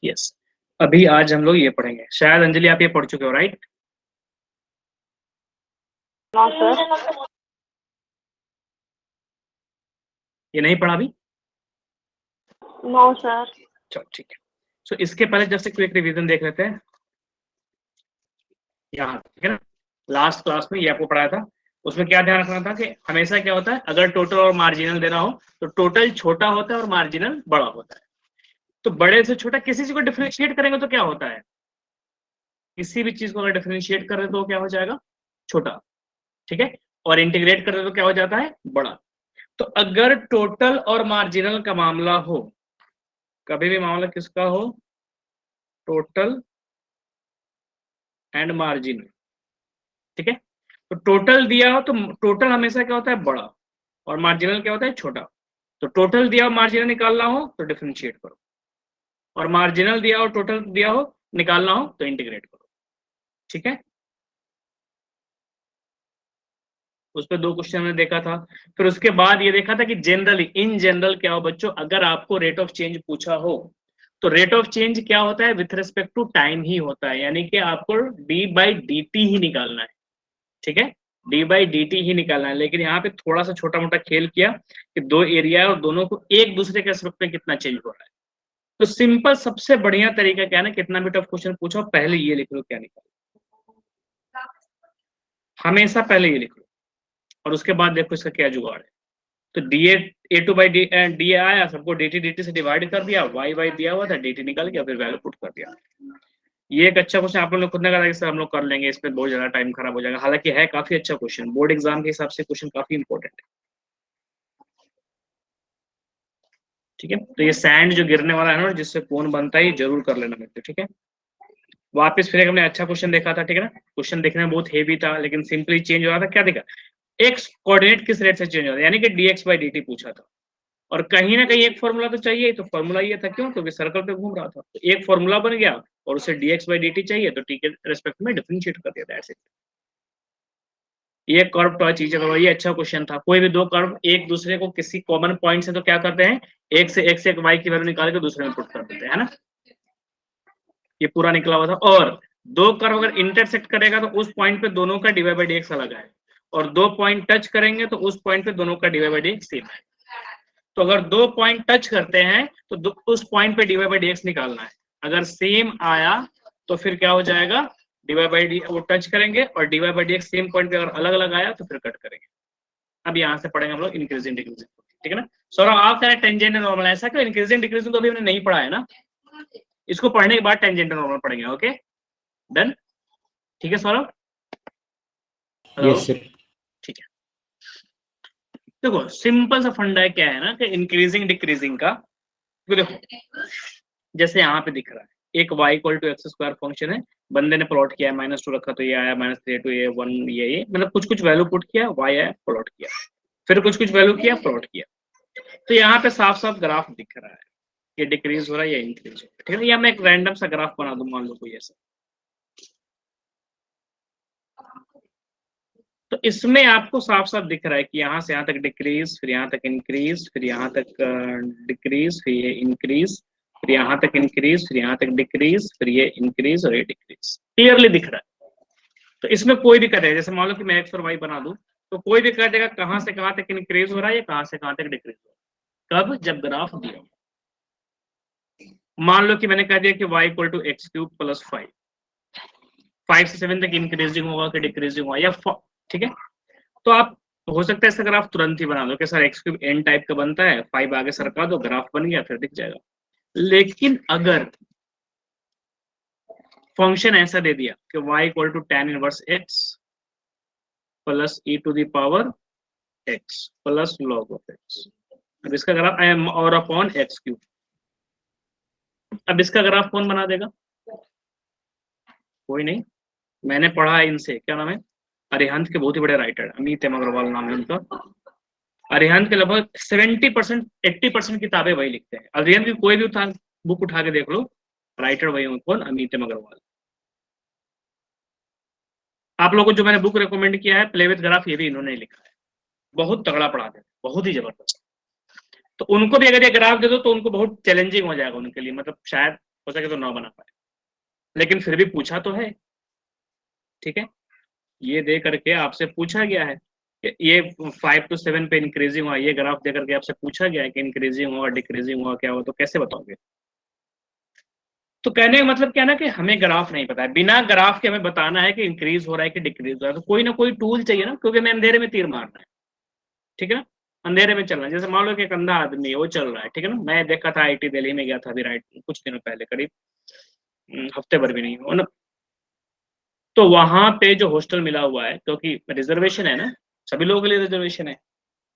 Yes, अभी आज हम लोग ये पढ़ेंगे। शायद अंजलि आप ये पढ़ चुके हो, राइट? No sir. ये नहीं पढ़ा अभी? No sir. चलो ठीक है। सो इसके पहले जस्ट एक क्विक रिवीजन देख लेते हैं यहाँ, ठीक है ना। लास्ट क्लास में ये आपको पढ़ाया था, उसमें क्या ध्यान रखना था कि हमेशा क्या होता है, अगर टोटल और मार्जिनल देना हो तो टोटल छोटा होता है और मार्जिनल बड़ा होता है। तो बड़े से छोटा किसी चीज को डिफरेंशिएट करेंगे तो क्या होता है, किसी भी चीज को अगर डिफरेंशिएट कर रहे तो क्या हो जाएगा, छोटा, ठीक है। और इंटीग्रेट कर रहे तो क्या हो जाता है, बड़ा। तो अगर टोटल और मार्जिनल का मामला हो, कभी भी मामला किसका हो, टोटल एंड मार्जिन, ठीक है। तो टोटल दिया हो तो टोटल हमेशा क्या होता है, बड़ा, और मार्जिनल क्या होता है, छोटा। तो टोटल दिया हो मार्जिनल निकालना हो तो डिफरेंशिएट करो, और मार्जिनल दिया हो टोटल दिया हो निकालना हो तो इंटीग्रेट करो, ठीक है। उस पर 2 क्वेश्चन हमने देखा था। फिर उसके बाद ये देखा था कि जनरली, इन जनरल क्या हो बच्चों, अगर आपको रेट ऑफ चेंज पूछा हो तो रेट ऑफ चेंज क्या होता है, विथ रिस्पेक्ट टू टाइम ही होता है, यानी कि आपको डी बाई डी टी ही निकालना है, ठीक है। डी बाई डी टी ही निकालना है। लेकिन यहाँ पे थोड़ा सा छोटा मोटा खेल किया कि 2 एरिया है और दोनों को एक दूसरे के रिस्पेक्ट में कितना चेंज हो रहा है। तो सिंपल सबसे बढ़िया तरीका क्या है ना, कितना भी टफ क्वेश्चन पूछो पहले ये लिख लो क्या निकालो, हमेशा पहले ये लिख लो, और उसके बाद देखो इसका क्या जुगाड़ है। तो D A two by D आया, सबको डी टी से डिवाइड कर दिया, वाई वाई दिया हुआ था, डी टी निकल गया, फिर वैल्यू पुट कर दिया। ये एक अच्छा क्वेश्चन आप लोगों ने खुद ने कहा कि सर हम लोग कर लेंगे, इस पे बहुत ज्यादा टाइम खराब हो जाएगा, हालांकि है काफी अच्छा क्वेश्चन, बोर्ड एग्जाम के हिसाब से क्वेश्चन काफी इंपॉर्टेंट है, ठीक है। तो ये सैंड जो गिरने वाला है ना, जिससे कोन बनता है, ये जरूर कर लेना मेरे, ठीक है। वापस फिर हमने अच्छा क्वेश्चन देखा था, ठीक है ना। क्वेश्चन देखने में बहुत हेवी था, लेकिन सिंपली चेंज हो रहा था, क्या देखा, एक्स कोऑर्डिनेट किस रेट से चेंज हो रहा है, यानी कि dx बाई dt पूछा था। और कहीं ना कहीं एक फॉर्मूला तो चाहिए, तो फॉर्मूला ये था, क्यों, क्योंकि सर्कल पे घूम रहा था, तो एक फॉर्मूला बन गया, और उसे dx बाई dt चाहिए तो t के रेस्पेक्ट में डिफरेंशिएट कर दिया, दैट्स इट। ये कर्व टॉय चीजें करो, ये अच्छा क्वेश्चन था। कोई भी 2 कर्व एक दूसरे को किसी कॉमन पॉइंट से तो क्या करते हैं, एक से एक y की वैल्यू निकाल के दूसरे में पुट कर देते हैं, है ना। ये पूरा निकला हुआ था। और 2 कर्व अगर इंटरसेक्ट करेगा तो उस पॉइंट पे दोनों का dy बाई dx अलग है, और 2 पॉइंट टच करेंगे तो उस पॉइंट पे दोनों का dy बाई dx सेम है। तो अगर 2 पॉइंट टच करते हैं तो उस पॉइंट पे dy बाई dx निकालना है। अगर सेम आया तो फिर क्या हो जाएगा, dy बाई डी वो टच करेंगे, और dy by dx same point पे अगर अलग अलग आया तो फिर कट करेंगे। अब यहाँ से पढ़ेंगे हम लोग इंक्रीजिंग डिक्रीजिंग, ठीक है ना। सौरभ आप कह रहे हैं टेंजेंट एंड नॉर्मल, ऐसा क्यों, इंक्रीजिंग डिक्रीजिंग तो अभी हमने नहीं पढ़ा है ना, इसको पढ़ने के बाद टेंजेंट एंड नॉर्मल पढ़ेंगे, ओके डन, ठीक है सौरभ। Hello, yes sir. ठीक है। देखो सिंपल सा फंडा क्या है ना, कि इंक्रीजिंग डिक्रीजिंग का, देखो जैसे यहाँ पे दिख रहा है, एक y equal to x square function है, बंदे ने प्लॉट किया है, -2 रखा तो ये आया, -3 to ये 1 ये मतलब कुछ कुछ वैल्यू पुट किया, y आया, प्लॉट किया, फिर कुछ कुछ वैल्यू किया, प्लॉट किया। तो यहाँ पे साफ साफ ग्राफ दिख रहा है, ये डिक्रीज हो रहा है या इंक्रीज हो रहा है, ठीक है। या मैं एक रैंडम सा ग्राफ बना दूं, मान लो कोई ऐसा। तो इसमें आपको साफ साफ दिख रहा है कि यहाँ से यहाँ तक डिक्रीज, फिर यहाँ तक इंक्रीज, फिर यहाँ तक डिक्रीज, फिर ये इंक्रीज, फिर यहाँ तक इंक्रीज, फिर यहाँ तक डिक्रीज, फिर ये इंक्रीज और ये डिक्रीज, क्लियरली दिख रहा है। तो इसमें कोई भी कर, जैसे मान लो कि मैं एक्स और वाई बना दूं, तो कोई भी कर देगा कहाँ से कहाँ तक इंक्रीज हो रहा है या कहाँ से कहाँ तक डिक्रीज हो रहा है, कब, जब ग्राफ दिया। मान लो कि मैंने कह दिया कि y equal to x cube plus 5 से 7 तक इंक्रीजिंग होगा कि डिक्रीजिंग होगा, या ठीक है। तो आप हो सकता है इसका ग्राफ तुरंत ही बना दो कि sir x cube n type का बनता है, 5 आगे सरका दो, ग्राफ बन गया, फिर दिख जाएगा। लेकिन अगर फंक्शन ऐसा दे दिया कि y equal to tan inverse x plus e to the power x plus log of x, अब इसका ग्राफ और अपॉन एक्स क्यूब, अब इसका ग्राफ कौन बना देगा, कोई नहीं। मैंने पढ़ा है इनसे, क्या नाम है, अरिहंत के बहुत ही बड़े राइटर, अमित एम अग्रवाल नाम है उनका। अरिहंत के लगभग 70% 80% किताबें वही लिखते हैं। अरिहंत की कोई भी बुक उठा के देख लो, राइटर वही होंगे, कौन, अमित एम अग्रवाल। आप लोगों को जो मैंने बुक रिकमेंड किया है प्ले विद ग्राफ, ये भी इन्होंने लिखा है, बहुत तगड़ा पढ़ाते हैं, बहुत ही जबरदस्त। तो उनको भी अगर ये ग्राफ दे दो तो उनको बहुत चैलेंजिंग हो जाएगा उनके लिए, मतलब शायद हो सके तो 9 बना पाए, लेकिन फिर भी पूछा तो है, ठीक है। ये दे करके आपसे पूछा गया है कि ये 5 to 7 पे इंक्रीजिंग हुआ, ये ग्राफ दे करके आपसे पूछा गया है कि इंक्रीजिंग हुआ, डिक्रीजिंग हुआ, क्या हुआ, तो कैसे बताओगे? तो कहने का मतलब क्या ना कि हमें ग्राफ नहीं पता है, बिना ग्राफ के हमें बताना है कि इंक्रीज हो रहा है कि डिक्रीज हो रहा है, तो कोई ना कोई टूल चाहिए ना, क्योंकि हमें अंधेरे में तीर मारना है, ठीक है ना, अंधेरे में चलना है। जैसे मान लो कि एक अंधा आदमी है, वो चल रहा है, ठीक है ना, मैं देखा था आईटी दिल्ली में गया था अभी राइट कुछ दिनों पहले, करीब हफ्ते भर भी नहीं हुआ ना, तो वहां पे जो हॉस्टल मिला हुआ है, क्योंकि रिजर्वेशन है ना, सभी लोगों के लिए रिजर्वेशन है,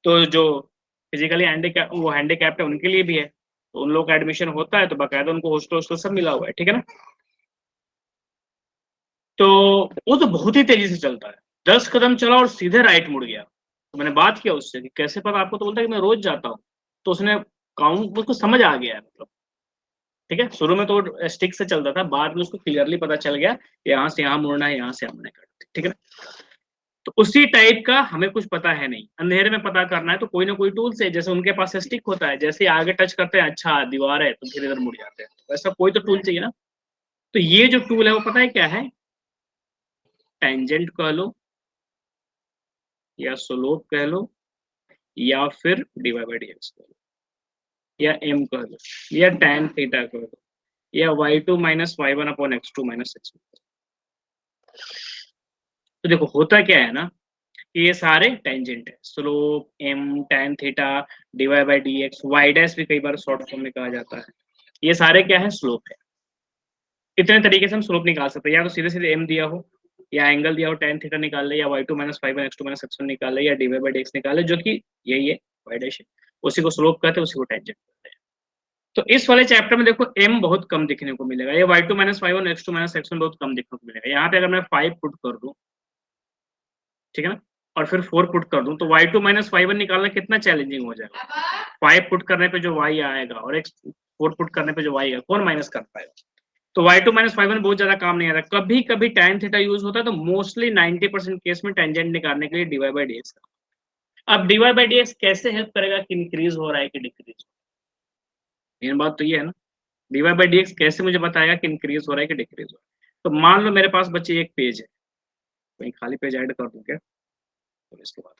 तो जो फिजिकली हैंडीकैप, वो हैंडीकैप्ड है उनके लिए भी है, तो उन लोगों का एडमिशन होता है, तो बाकायदा उनको हॉस्टल हॉस्टल सब मिला हुआ है, ठीक है ना। तो वो तो बहुत ही तेजी से चलता है, 10 कदम चला और सीधे राइट मुड़ गया। तो मैंने बात किया उससे कि कैसे पता आपको, तो बोलता है कि मैं रोज जाता हूँ। तो उसने काउंट, उसको समझ आ गया है, मतलब ठीक है, शुरू में तो स्टिक से चलता था, बाद में उसको क्लियरली पता चल गया यहाँ से यहाँ मुड़ना है, यहाँ से यहाँ मुड़ना है, ठीक है ना। तो उसी टाइप का हमें कुछ पता है नहीं, अंधेरे में पता करना है तो कोई ना कोई टूल से, जैसे उनके पास स्टिक होता है, जैसे आगे टच करते हैं अच्छा दीवार है तो फिर इधर मुड़ जाते हैं, वैसा कोई तो टूल चाहिए ना। तो ये जो टूल है वो पता है क्या है, टेंजेंट कह लो या स्लोप कह लो या फिर डिवाई बाई dx कह लो या m कह लो या tan थीटा कह लो या y2 minus y1 upon x2 minus x1। तो देखो होता क्या है ना कि ये सारे टेंजेंट है, slope m tan theta d y by dx, y dash भी कई बार शॉर्ट फॉर्म में कहा जाता है, ये सारे क्या है, स्लोप है। इतने तरीके से हम स्लोप निकाल सकते हैं, या तो सीधे सीधे m दिया हो, या एंगल दिया हो tan थीटा निकाल ले, या y2 minus y1 x2 minus x1 निकाल ले, या डिवाई बाई dx निकाल ले, जो कि यही है y डैश है, उसी को स्लोप कहते हैं, उसी को टेंजेंट कहते हैं। तो इस वाले चैप्टर में देखो m बहुत कम दिखने को मिलेगा, ये y2 minus y1 x2 minus x1 बहुत कम दिखने को मिलेगा। यहाँ पे अगर मैं 5 पुट कर दूं, ठीक है ना, और फिर 4 पुट कर दूं, तो y2 माइनस y1 निकालना कितना चैलेंजिंग हो जाएगा। 5 पुट करने पे जो y आएगा और 4 पुट करने पे जो y आएगा, कौन माइनस कर पाएगा। तो y2 माइनस y1 बहुत ज्यादा काम नहीं आ रहा, कभी कभी tan थीटा यूज होता है, तो मोस्टली 90% केस में टेंजेंट निकालने के लिए डिवाई बाई dx का। अब डिवाई बाई dx कैसे हेल्प करेगा कि इंक्रीज हो रहा है कि डिक्रीज हो रहा है, मेन बात तो ये है ना, डिवाई बाई dx कैसे मुझे बताएगा कि इंक्रीज हो रहा है कि डिक्रीज हो रहा है। तो मान लो मेरे पास बच्चे एक पेज है, कहीं खाली पेज ऐड कर दूं क्या, तो इसके बाद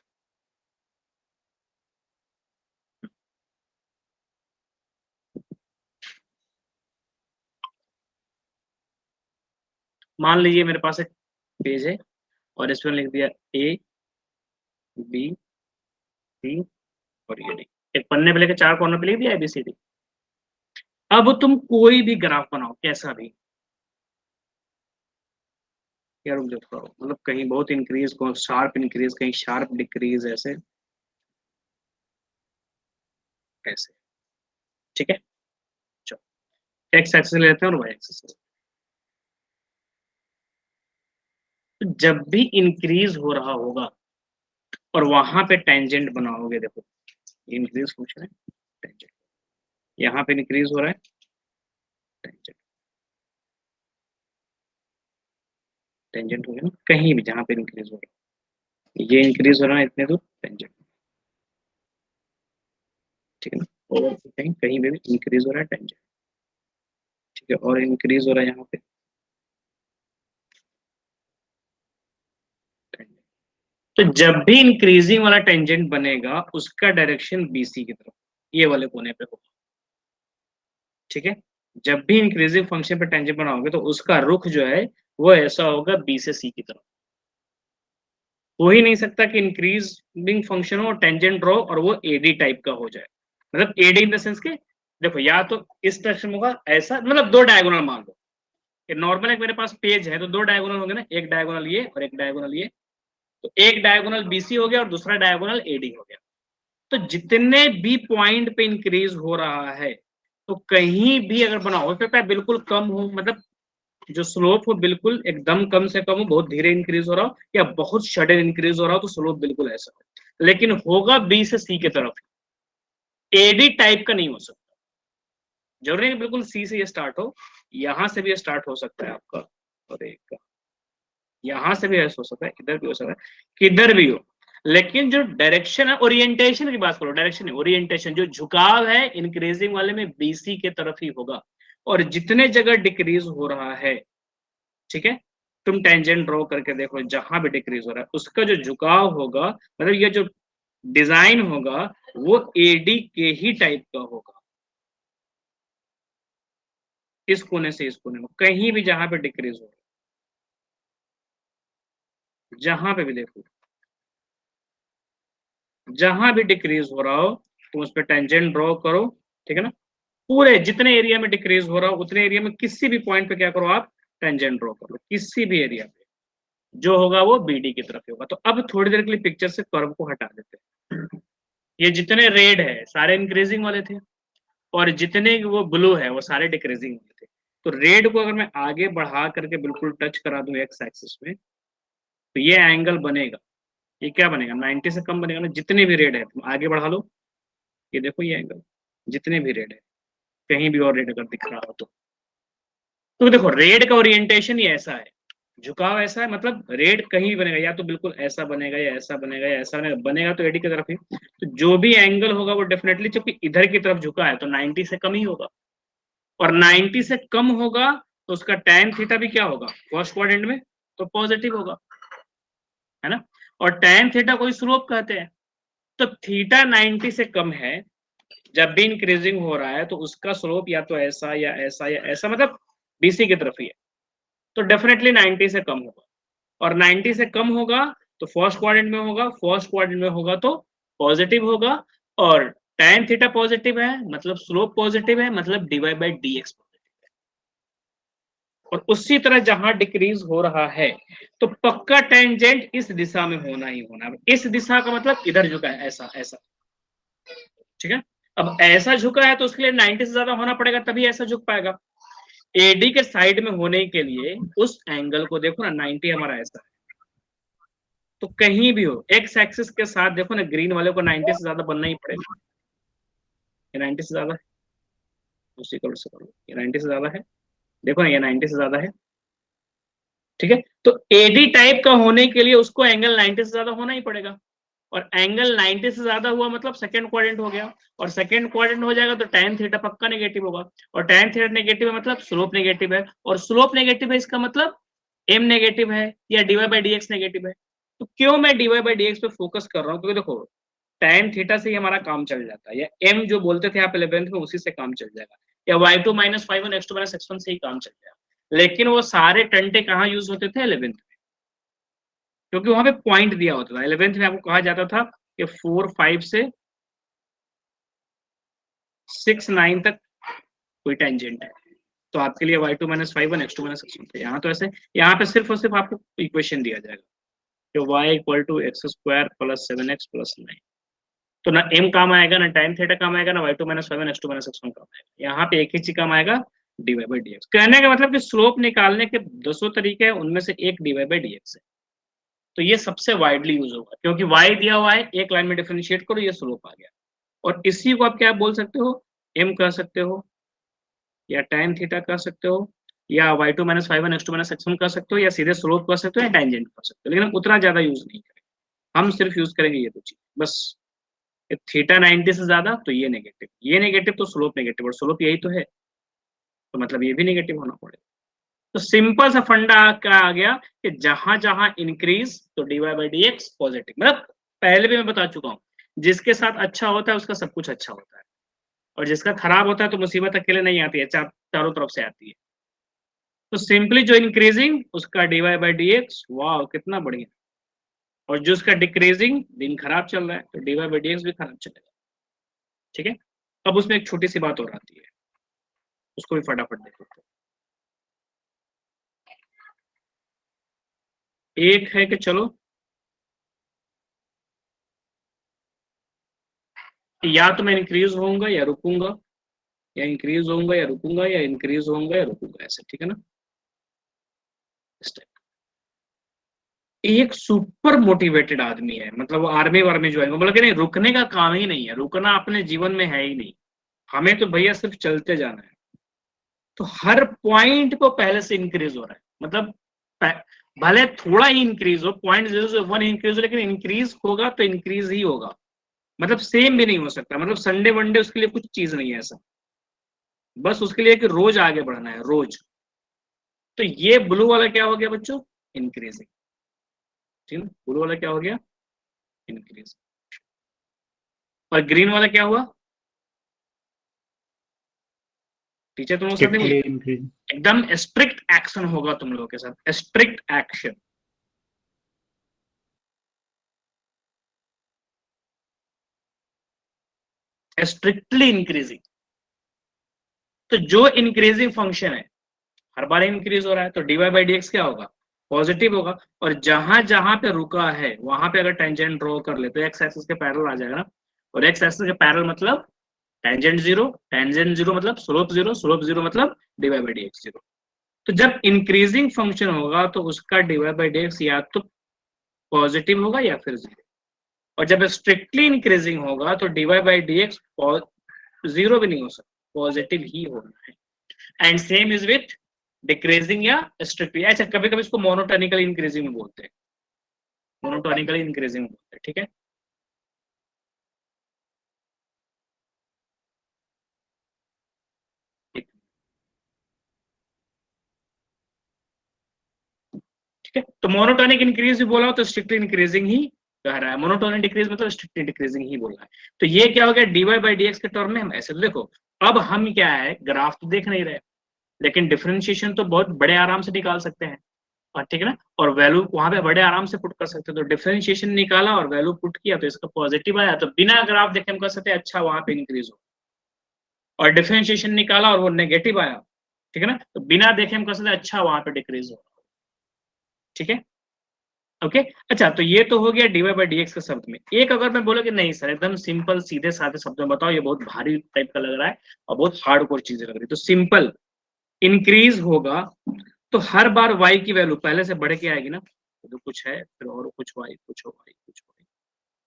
मान लीजिए मेरे पास एक पेज है और इसमें लिख दिया ए बी सी और ये डी, एक पन्ने पे लेके 4 कॉर्नर पे लिख दिया ABCD। अब तुम कोई भी ग्राफ बनाओ कैसा भी, यार रुक जाओ, मतलब कहीं बहुत इंक्रीज, कहीं शार्प इंक्रीज, कहीं शार्प डिक्रीज, ऐसे ऐसे, ठीक है। चलो एक्स एक्सिस ले लेते हैं और वाई एक्सिस। तो जब भी इंक्रीज हो रहा होगा और वहां पे टेंजेंट बनाओगे, देखो इंक्रीज फंक्शन है, टेंजेंट यहाँ पे इंक्रीज हो रहा है, टेंजेंट टेंजेंट हो गया ना, कहीं भी जहाँ पे इंक्रीज हो रहा है, ये इंक्रीज हो रहा है इतने तो टेंजेंट, ठीक है ना, और कहीं कहीं पे भी इंक्रीज हो रहा है टेंजेंट, ठीक है, और इंक्रीज हो रहा है यहाँ पे टेंजेंट। तो जब भी इंक्रीजिंग वाला टेंजेंट बनेगा उसका डायरेक्शन BC की तरफ, ये वाले कोने पे होगा, ठीक है। जब भी इंक्रीजिंग फंक्शन पे टेंजेंट बनाओगे तो उसका रुख जो है वो ऐसा होगा B से C की तरफ। हो ही नहीं सकता कि इंक्रीजिंग फंक्शन हो, टेंजेंट रो और वो AD टाइप का हो जाए, मतलब AD इन द सेंस के, देखो या तो इस डायरेक्शन में होगा ऐसा, मतलब दो डायगोनल मान लो, नॉर्मल एक मेरे पास पेज है तो दो डायगोनल होंगे ना, एक डायगोनल ये और एक डायगोनल ये, तो एक डायगोनल BC हो गया और दूसरा डायगोनल AD हो गया। तो जितने भी पॉइंट पे इंक्रीज हो रहा है, तो कहीं भी अगर बना हो सकता है बिल्कुल कम हो, मतलब जो स्लोप हो बिल्कुल एकदम कम से कम हो, बहुत धीरे इंक्रीज हो रहा हो या बहुत सडन इंक्रीज हो रहा हो, तो स्लोप बिल्कुल ऐसा हो, लेकिन होगा B से C की तरफ, AD टाइप का नहीं हो सकता। जरूरी नहीं बिल्कुल C से ये स्टार्ट हो, यहां से भी ये स्टार्ट हो सकता है आपका, और एक यहां से भी ऐसा हो सकता है, इधर भी हो सकता है, किधर भी हो, लेकिन जो डायरेक्शन है, ओरिएंटेशन की बात करो, डायरेक्शन है ओरिएंटेशन, जो झुकाव है इंक्रीजिंग वाले में BC के तरफ ही होगा। और जितने जगह डिक्रीज हो रहा है, ठीक है, तुम टेंजेंट ड्रॉ करके देखो, जहां भी डिक्रीज हो रहा है उसका जो झुकाव होगा, मतलब ये जो डिजाइन होगा वो एडी के ही टाइप का होगा। इस कोने से इस कोने में कहीं भी जहां पे डिक्रीज हो, जहां पे भी देखो, जहां भी डिक्रीज हो रहा हो तुम उस पर टेंजेंट ड्रॉ करो, ठीक है ना। पूरे जितने एरिया में डिक्रीज हो रहा हो उतने एरिया में किसी भी पॉइंट पे क्या करो, आप टेंजेंट ड्रॉ करो, किसी भी एरिया पे जो होगा वो बीडी की तरफ होगा। तो अब थोड़ी देर के लिए पिक्चर से कर्व को हटा देते हैं। ये जितने रेड है सारे इंक्रीजिंग वाले थे, और जितने वो ब्लू है वो सारे डिक्रीजिंग वाले थे। तो रेड को अगर मैं आगे बढ़ा करके बिल्कुल टच करा दूं एक्स एक्सिस में, तो ये एंगल बनेगा, ये क्या बनेगा, 90 से कम बनेगा ना। जितने भी रेड है तुम आगे बढ़ा लो, ये देखो ये एंगल, जितने भी रेड है, कहीं भी और रेड अगर दिख रहा हो तो देखो रेड का ओरिएंटेशन ही ऐसा है, झुकाव ऐसा है, मतलब रेड कहीं भी बनेगा, या तो बिल्कुल ऐसा बनेगा या ऐसा बनेगा या ऐसा बनेगा, बनेगा तो एडी की तरफ ही। तो जो भी एंगल होगा वो डेफिनेटली, चूंकि इधर की तरफ झुका है तो 90 से कम ही होगा, और 90 से कम होगा तो उसका tan थीटा भी क्या होगा, फर्स्ट क्वाड्रेंट में तो पॉजिटिव होगा, है ना। और tan थीटा को स्लोप कहते हैं। तो थीटा 90 से कम है जब भी इंक्रीजिंग हो रहा है तो उसका स्लोप या तो ऐसा या ऐसा या ऐसा, मतलब बीसी की तरफ ही है, तो डेफिनेटली 90 से कम होगा। और 90 से कम होगा तो फर्स्ट क्वाड्रेंट में होगा, फर्स्ट क्वाड्रेंट में होगा तो पॉजिटिव होगा, और tan थीटा पॉजिटिव है मतलब स्लोप पॉजिटिव है, मतलब dy बाई dx पॉजिटिव है। और उसी तरह जहां डिक्रीज हो रहा है तो पक्का टेंजेंट इस दिशा में होना ही होना है। इस दिशा का मतलब इधर झुका है, ऐसा ऐसा, ठीक है। अब ऐसा झुका है तो उसके लिए 90 से ज्यादा होना पड़ेगा तभी ऐसा झुक पाएगा। एडी के साइड में होने के लिए उस एंगल को देखो ना, 90 हमारा ऐसा है, तो कहीं भी हो एक्स एक्सिस के साथ देखो ना, ग्रीन वाले को 90 से ज्यादा बनना ही पड़ेगा। ये 90 से ज्यादा है, उसी कलर से करो, ये 90 से ज्यादा है, देखो ना ये 90 से ज्यादा है, ठीक है। तो एडी टाइप का होने के लिए उसको एंगल 90 से ज्यादा होना ही पड़ेगा, और एंगल 90 से ज्यादा हुआ मतलब सेकंड क्वाड्रेंट हो गया, और सेकंड क्वाड्रेंट हो जाएगा तो tan थीटा पक्का नेगेटिव होगा, और tan थीटा नेगेटिव है मतलब स्लोप नेगेटिव है, और स्लोप नेगेटिव है इसका मतलब m नेगेटिव है या dy बाई dx नेगेटिव है। तो क्यों मैं dy बाई dx पे फोकस कर रहा हूँ, क्योंकि देखो tan थीटा से ही हमारा काम चल जाता है, या m जो बोलते थे आप 11th में उसी से काम चल जाएगा, या y2 minus 5 x2 minus x1 से ही काम चल जाएगा। लेकिन वो सारे टंटे कहाँ यूज होते थे, 11th में, क्योंकि वहां पे पॉइंट दिया होता था। 11th में आपको कहा जाता था कि 4, 5 से 6, 9 तक कोई टेंजेंट है तो आपके लिए y2 minus 5 x2 minus x1 थे। यहाँ तो ऐसे, यहाँ पे सिर्फ और सिर्फ आपको इक्वेशन दिया जाएगा कि y equal to x square plus 7x plus 9। तो ना m काम आएगा, ना tan थीटा काम आएगा, ना y2 minus 5 x2 minus x1 काम आएगा। यहाँ पे एक ही चीज काम आएगा, dy बाई dx। कहने का मतलब कि स्लोप निकालने के 200 तरीके हैं, उनमें से एक dy बाई dx है। तो ये सबसे वाइडली यूज होगा क्योंकि y दिया हुआ है, एक लाइन में डिफरेंशिएट करो, ये स्लोप आ गया। और इसी को आप क्या बोल सकते हो, m कह सकते हो, या tan थीटा कह सकते हो, या y2 minus 5 x2 minus x1 कह सकते हो, या सीधे स्लोप कह सकते हो, या टेंजेंट कह सकते हो। लेकिन हम उतना ज्यादा यूज नहीं करेंगे, हम सिर्फ यूज करेंगे ये दो चीज बस। थीटा 90 से ज्यादा तो ये नेगेटिव तो स्लोप नेगेटिव, और स्लोप यही तो है, तो मतलब ये भी नेगेटिव होना पड़ेगा। तो सिंपल सा फंडा क्या आ गया कि जहां जहां इंक्रीज तो dy बाई dx पॉजिटिव, मतलब पहले भी मैं बता चुका हूं, जिसके साथ अच्छा होता है उसका सब कुछ अच्छा होता है, और जिसका खराब होता है तो मुसीबत अकेले नहीं आती है, चारों तरफ से आती है। तो सिंपली जो इंक्रीजिंग उसका dy बाई dx, वाह कितना बढ़िया। और जो उसका डिक्रीजिंग, दिन खराब चल रहा है तो dy बाई dx भी खराब चलेगा, ठीक है। अब उसमें एक छोटी सी बात और आती है, उसको भी फटाफट देख लेते हैं। एक है कि चलो या तो मैं इंक्रीज होऊंगा या रुकूंगा, या इंक्रीज होऊंगा या रुकूंगा, या इंक्रीज होऊंगा या रुकूंगा, ऐसे, ठीक है ना। इस टाइप एक सुपर मोटिवेटेड आदमी है, मतलब वो आर्मी वार्मी ज्वाइन, मतलब कि नहीं रुकने का काम ही नहीं है, रुकना अपने जीवन में है ही नहीं, हमें तो भैया सिर्फ चलते जाना है। तो हर पॉइंट को पहले से इंक्रीज हो रहा है, मतलब भले थोड़ा ही इंक्रीज हो, 0.001 इंक्रीज हो, लेकिन इंक्रीज होगा तो इंक्रीज ही होगा, मतलब सेम भी नहीं हो सकता, मतलब संडे वनडे उसके लिए कुछ चीज नहीं है ऐसा। बस उसके लिए कि रोज आगे बढ़ना है, रोज। तो ये ब्लू वाला क्या हो गया बच्चों, इंक्रीजिंग। ठीक है, ब्लू वाला क्या हो गया, इंक्रीजिंग। और ग्रीन वाला क्या हुआ, टीचर तुम लोग साथ नहीं बोले, स्ट्रिक्टली इंक्रीज। एकदम स्ट्रिक्ट एक्शन होगा तुम लोगों के साथ, स्ट्रिक्ट एक्शन। Strictly increasing. तो जो इंक्रीजिंग फंक्शन है हर बार इंक्रीज हो रहा है, तो dy बाई डी एक्स क्या होगा, पॉजिटिव होगा। और जहां जहां पे रुका है वहां पे अगर टेंजेंट ड्रॉ कर ले तो एक्स एक्सिस के पैरेलल आ जाएगा ना। और एक्स एक्सिस के पैरेलल मतलब टेंजेंट जीरो, टेंजेंट जीरो मतलब स्लोप जीरो, स्लोप जीरो मतलब dy by d x zero. तो जब इंक्रीजिंग फंक्शन होगा तो उसका dy बाई डी एक्स या तो पॉजिटिव होगा या फिर जीरो। और जब स्ट्रिक्टली इंक्रीजिंग होगा तो dy by d x zero भी नहीं हो सकता, पॉजिटिव ही होना है। And same is with decreasing या स्ट्रिक्टली। अच्छा, कभी कभी इसको मोनोटोनिकली इंक्रीजिंग बोलते हैं, मोनोटोनिकली इंक्रीजिंग बोलते हैं, ठीक है। ठीक है, तो मोनोटोनिक इंक्रीज भी बोला हो तो स्ट्रिक्टली इंक्रीजिंग ही कह रहा है, मोनोटोनिक डिक्रीज मतलब स्ट्रिक्टली डिक्रीजिंग ही बोल रहा है। तो ये क्या हो गया, dy बाई डी एक्स के टर्म में हम ऐसे, देखो अब हम क्या है, ग्राफ तो देख नहीं रहे लेकिन डिफरेंशिएशन तो बहुत बड़े आराम से निकाल सकते हैं, और ठीक है ना, और वैल्यू वहां पे बड़े आराम से पुट कर सकते हैं। तो डिफरेंशिएशन निकाला और वैल्यू पुट किया तो इसका पॉजिटिव आया, तो बिना ग्राफ देखे हम कर सकते हैं अच्छा वहां पे इंक्रीज हो। और डिफरेंशिएशन निकाला और वो नेगेटिव आया, ठीक है ना, तो बिना देखे हम कर सकते हैं अच्छा वहां पे डिक्रीज हो। ठीक है, ओके। अच्छा, तो ये तो हो गया dy बाई डी एक्स के शब्द में। एक अगर मैं बोला कि नहीं सर एकदम सिंपल सीधे साधे शब्द में बताओ, ये बहुत भारी टाइप का लग रहा है और बहुत हार्डकोर चीजें लग रही है, तो सिंपल इंक्रीज होगा तो हर बार y की वैल्यू पहले से बढ़ के आएगी ना, तो कुछ है फिर और कुछ y, कुछ y, कुछ y,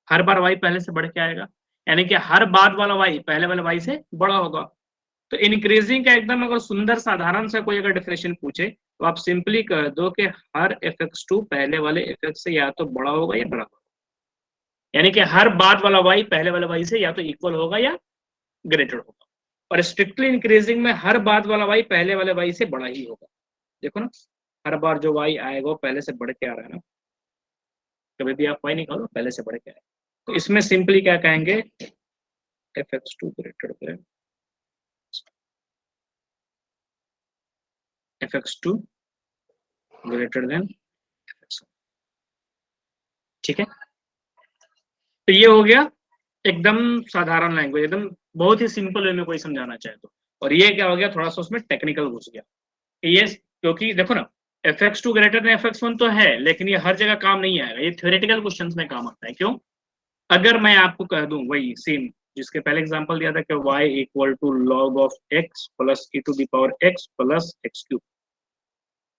हर बार y पहले से बढ़ के आएगा, यानी कि हर बाद वाला y पहले वाले y से बड़ा होगा। तो इंक्रीजिंग का एकदम अगर सुंदर साधारण सा कोई अगर डेफिनेशन पूछे तो आप सिंपली कह दो कि हर fx2 पहले वाले fx से या तो बड़ा होगा या बड़ा होगा, यानी कि हर बाद वाला y पहले वाले y से या तो इक्वल होगा या ग्रेटर होगा। और स्ट्रिक्टली इंक्रीजिंग में हर बाद वाला y पहले वाले y से बड़ा ही होगा। देखो ना, हर बार जो y आएगा वो पहले से बढ़ के आ रहा है ना, कभी भी आप y निकालो पहले से बढ़ के आएगा। तो इसमें सिंपली क्या कहेंगे, fx2 greater than fx2 greater than fx1। ठीक है, तो ये हो गया एकदम साधारण लैंग्वेज, एकदम बहुत ही सिंपल वे में कोई समझाना चाहे तो। और ये क्या हो गया, थोड़ा सा उसमें टेक्निकल घुस गया ये, क्योंकि देखो ना fx2 ग्रेटर देन fx1 तो है लेकिन ये हर जगह काम नहीं आएगा, ये थ्योरेटिकल क्वेश्चंस में काम आता है। क्यों, अगर मैं आपको कह दूं वही सेम जिसके पहले एग्जांपल दिया था कि y equal to log of x plus e to the power x plus x cube.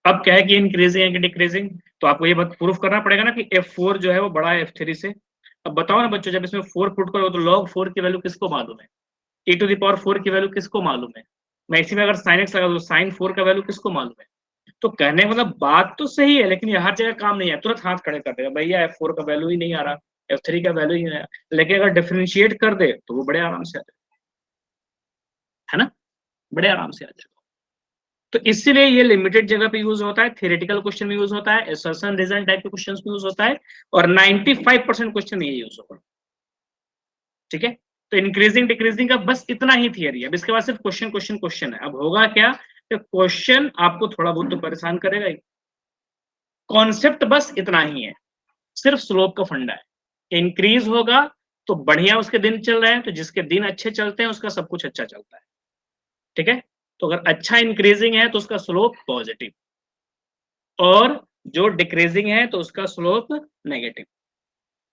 अब क्या है कि इंक्रीजिंग है कि डिक्रीजिंग, तो आपको ये प्रूफ करना पड़ेगा ना कि f4 जो है वो बड़ा है f3 से। अब बताओ ना बच्चों, जब इसमें 4 पुट करो तो log 4 की वैल्यू किसको मालूम है, e टू द पावर 4 की वैल्यू किसको मालूम है, मैं इसी में अगर sin x लगा दूं sin 4 का वैल्यू किसको मालूम है। तो कहने का मतलब बात तो सही है लेकिन ये हर जगह काम नहीं है, तुरंत हाथ खड़े कर देगा भैया f4 का वैल्यू ही नहीं आ रहा, f3 का वैल्यू ही नहीं आ रहा। लेकिन अगर डिफरेंशिएट कर दे तो वो बड़े आराम से आ जाएगा, है ना, बड़े आराम से आ जाएगा। तो इसीलिए ये लिमिटेड जगह पे यूज होता है, थियरेटिकल क्वेश्चन में यूज होता है, असर्शन रीजन टाइप के क्वेश्चंस में यूज होता है, और 95% क्वेश्चन में ये यूज होगा। ठीक है, तो इंक्रीजिंग डिक्रीजिंग का बस इतना ही थियरी है, अब इसके बाद सिर्फ क्वेश्चन क्वेश्चन क्वेश्चन है। अब होगा क्या कि क्वेश्चन आपको थोड़ा बहुत तो परेशान करेगा ही, कॉन्सेप्ट बस इतना ही है, सिर्फ स्लोप का फंडा है। इंक्रीज होगा तो बढ़िया उसके दिन चल रहे हैं, तो जिसके दिन अच्छे चलते हैं उसका सब कुछ अच्छा चलता है। ठीक है, तो अगर अच्छा इंक्रीजिंग है तो उसका स्लोप पॉजिटिव, और जो डिक्रीजिंग है तो उसका स्लोप नेगेटिव।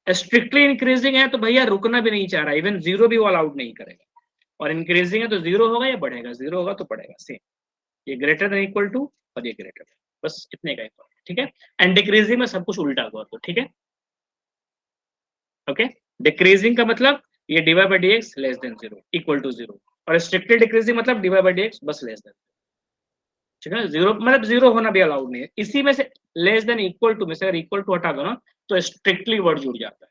स्ट्रिक्टली इंक्रीजिंग है तो भैया रुकना भी नहीं चाह रहा, इवन जीरो भी ऑल आउट नहीं करेगा। और इंक्रीजिंग है तो जीरो होगा या बढ़ेगा, जीरो होगा तो बढ़ेगा, सेम। ये ग्रेटर देन इक्वल टू और ये ग्रेटर देन, बस इतने का ही फर्क है। ठीक है, एंड डिक्रीजिंग में सब कुछ उल्टा हुआ तो, ठीक है, ओके। डिक्रीजिंग का मतलब ये dy by d x less than zero, equal to zero, और स्ट्रिक्टली डिक्रीजिंग मतलब dy बाई डी एक्स बस लेस देन, ठीक है, जीरो मतलब जीरो होना भी अलाउड नहीं है। इसी में से लेस देन इक्वल टू में से अगर इक्वल टू हटा दो ना तो स्ट्रिक्टली वर्ड जुड़ जाता है।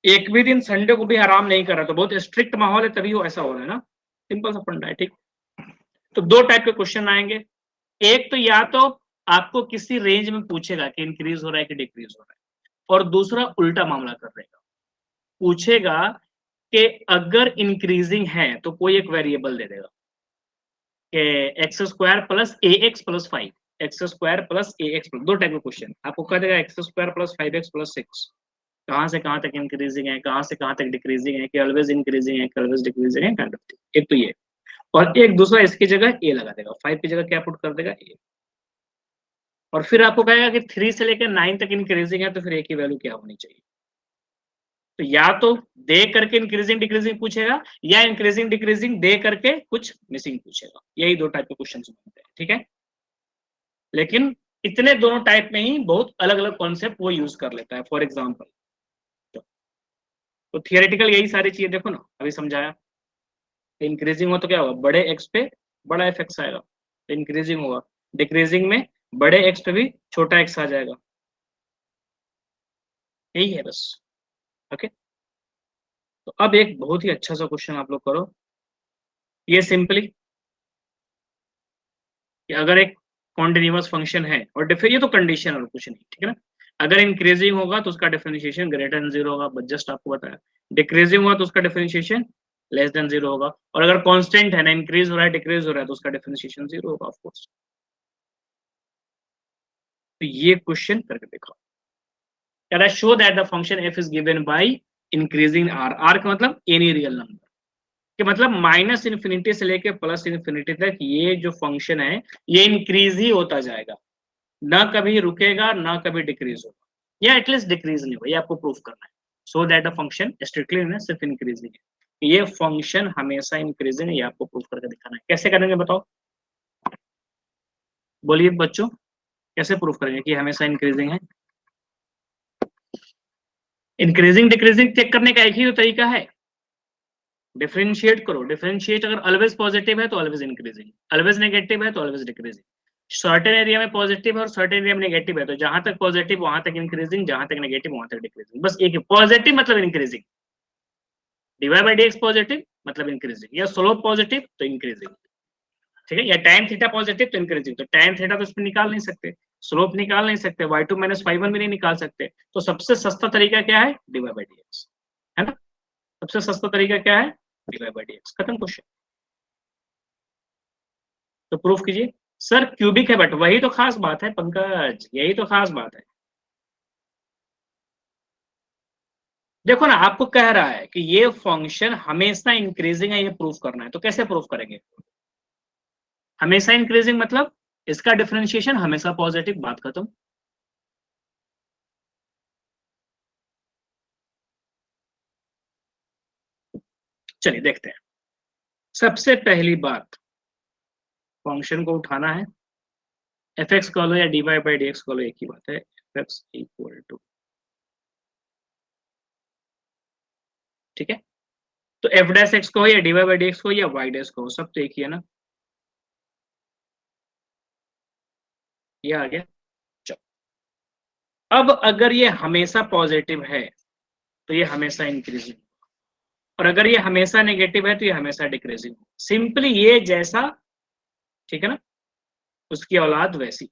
एक भी दिन संडे को भी आराम नहीं कर रहा तो बहुत स्ट्रिक्ट माहौल है तभी वो ऐसा हो रहा है ना, सिंपल सा फंडा है, ठीक। तो दो टाइप के क्वेश्चन आएंगे, एक तो या तो आपको किसी रेंज में पूछेगा कि इंक्रीज हो रहा है कि डिक्रीज हो रहा है, और दूसरा उल्टा मामला कर देगा, पूछेगा कि अगर इंक्रीजिंग है तो कोई एक वेरिएबल दे देगा कि x square plus a x plus 5, x square plus a x plus, दो टाइप के क्वेश्चन आपको कह देगा x square plus 5x plus 6 कहां से कहां तक इंक्रीजिंग है, कहां से कहां तक डिक्रीजिंग है, कि ऑलवेज इंक्रीजिंग है, कि ऑलवेज डिक्रीजिंग है, काइंड ऑफ थिंग। एक तो ये, और एक दूसरा इसकी जगह ए लगा देगा, 5 की जगह क्या पुट कर देगा, ए। और फिर आपको कहेगा कि 3 से लेकर 9 तक इंक्रीजिंग है तो फिर ए की वैल्यू क्या होनी चाहिए। तो या तो दे करके इंक्रीजिंग डिक्रीजिंग पूछेगा, या इंक्रीजिंग डिक्रीजिंग दे करके कुछ मिसिंग पूछेगा। यही दो टाइप के क्वेश्चन बनते हैं, ठीक है। लेकिन इतने दोनों टाइप में ही बहुत अलग अलग कॉन्सेप्ट वो यूज कर लेता है। फॉर एग्जाम्पल, तो थियोरेटिकल यही सारी चीजें देखो ना, अभी समझाया। इंक्रीजिंग हो तो क्या होगा, बड़े एक्स पे बड़ा एफ एक्स आएगा, तो इंक्रीजिंग होगा। डिक्रीजिंग में बड़े एक्स पे भी छोटा एक्स आ जाएगा, यही है बस। ओके, तो अब एक बहुत ही अच्छा सा क्वेश्चन आप लोग करो, ये सिंपली कि अगर एक कॉन्टिन्यूअस फंक्शन है और ये तो कंडीशन और कुछ नहीं, ठीक है ना। अगर इंक्रीजिंग होगा तो उसका डिफरेंशिएशन ग्रेटर देन 0 होगा, बस जस्ट आपको बताया। डिक्रीजिंग हुआ तो उसका डिफरेंशिएशन लेस देन 0 होगा, और अगर कांस्टेंट है ना, इंक्रीज हो रहा है डिक्रीज हो रहा है, तो उसका डिफरेंशिएशन 0 होगा ऑफ कोर्स। तो ये क्वेश्चन करके देखो, can I show that the function f is given by increasing r, r का मतलब एनी रियल नंबर, कि मतलब माइनस इन्फिनिटी से लेके प्लस इन्फिनिटी तक ये जो फंक्शन है ये इंक्रीज ही होता जाएगा, ना कभी रुकेगा ना कभी डिक्रीज होगा, या एटलीस्ट डिक्रीज नहीं होगा। ये आपको प्रूफ करना है, so that the function strictly ना सिर्फ इंक्रीजिंग है, ये फंक्शन हमेशा इंक्रीजिंग है, ये आपको प्रूफ करके दिखाना है। कैसे करेंगे बताओ, बोलिए बच्चों, कैसे प्रूफ करेंगे कि हमेशा इंक्रीजिंग है। इंक्रीजिंग डिक्रीजिंग चेक करने का एक ही तो तरीका है, डिफरेंशिएट करो। डिफरेंशिएट अगर ऑलवेज पॉजिटिव है तो ऑलवेज इंक्रीजिंग, ऑलवेज नेगेटिव है तो ऑलवेज डिक्रीजिंग। सर्टेन एरिया में पॉजिटिव है और सर्टेन एरिया में नेगेटिव है, तो जहां तक पॉजिटिव वहां तक इंक्रीजिंग, जहां तक नेगेटिव वहां तक डिक्रीजिंग। बस एक पॉजिटिव मतलब increasing, divide by dx positive मतलब इंक्रीजिंग, या स्लोप पॉजिटिव तो इंक्रीजिंग, ठीक है। या tan थीटा पॉजिटिव तो इंक्रीजिंग, तो tan थीटा तो इसमें निकाल नहीं सकते, स्लोप निकाल नहीं सकते, y2 माइनस y1 भी नहीं निकाल सकते, तो सबसे सस्ता तरीका क्या है, डिवाइड बाय dx, है ना। सबसे सस्ता तरीका क्या है, डिवाइड बाय dx, खत्म क्वेश्चन। तो प्रूफ कीजिए। सर क्यूबिक है, बट वही तो खास बात है पंकज, यही तो खास बात है। देखो ना, आपको कह रहा है कि ये फंक्शन हमेशा इंक्रीजिंग है, ये प्रूफ करना है, तो कैसे प्रूफ करेंगे। हमेशा इंक्रीजिंग मतलब इसका डिफरेंशिएशन हमेशा पॉजिटिव, बात खत्म। चलिए देखते हैं। सबसे पहली बात, फंक्शन को उठाना है, एफ एक्स कह लो या d y by d x कह लो, एक ही बात है, एफ एक्स इक्वल टू, ठीक है। तो एफ डैश एक्स कहो या d y by d x कहो या वाई डैश कहो, सब तो एक ही है ना, ये आ गया। चलो, अब अगर ये हमेशा पॉजिटिव है तो ये हमेशा इंक्रीजिंग, और अगर ये हमेशा नेगेटिव है तो ये हमेशा डिक्रीजिंग। सिंपली ये जैसा, ठीक है ना, उसकी औलाद वैसी,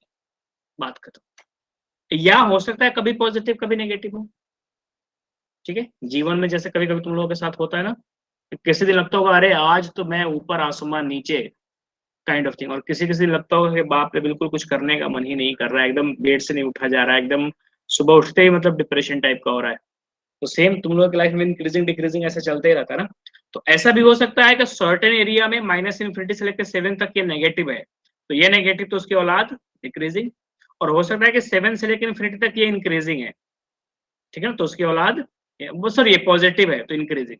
बात खत्म। या हो सकता है कभी पॉजिटिव कभी नेगेटिव हो, ठीक है। जीवन में जैसे कभी कभी तुम लोगों के साथ होता है ना, किसी दिन लगता होगा अरे आज तो मैं ऊपर आसमान नीचे, काइंड ऑफ थिंग, और किसी किसी दिन लगता होगा कि बाप रे बिल्कुल कुछ करने का मन ही नहीं कर रहा है, एकदम बेड से नहीं उठा जा रहा है, एकदम सुबह उठते ही मतलब डिप्रेशन टाइप का हो रहा है। तो सेम तुम लोगों की लाइफ में इंक्रीजिंग डिक्रीजिंग ऐसे चलते ही रहता है ना। तो ऐसा भी हो सकता है कि सर्टेन एरिया में माइनस इन्फिनिटी से लेकर 7 तक ये नेगेटिव है, तो ये नेगेटिव तो उसकी औलाद डिक्रीजिंग, और हो सकता है कि 7 से लेकर इन्फिनिटी तक ये इंक्रीजिंग है, ठीक है ना, तो उसकी औलाद वो सर ये पॉजिटिव है तो इंक्रीजिंग,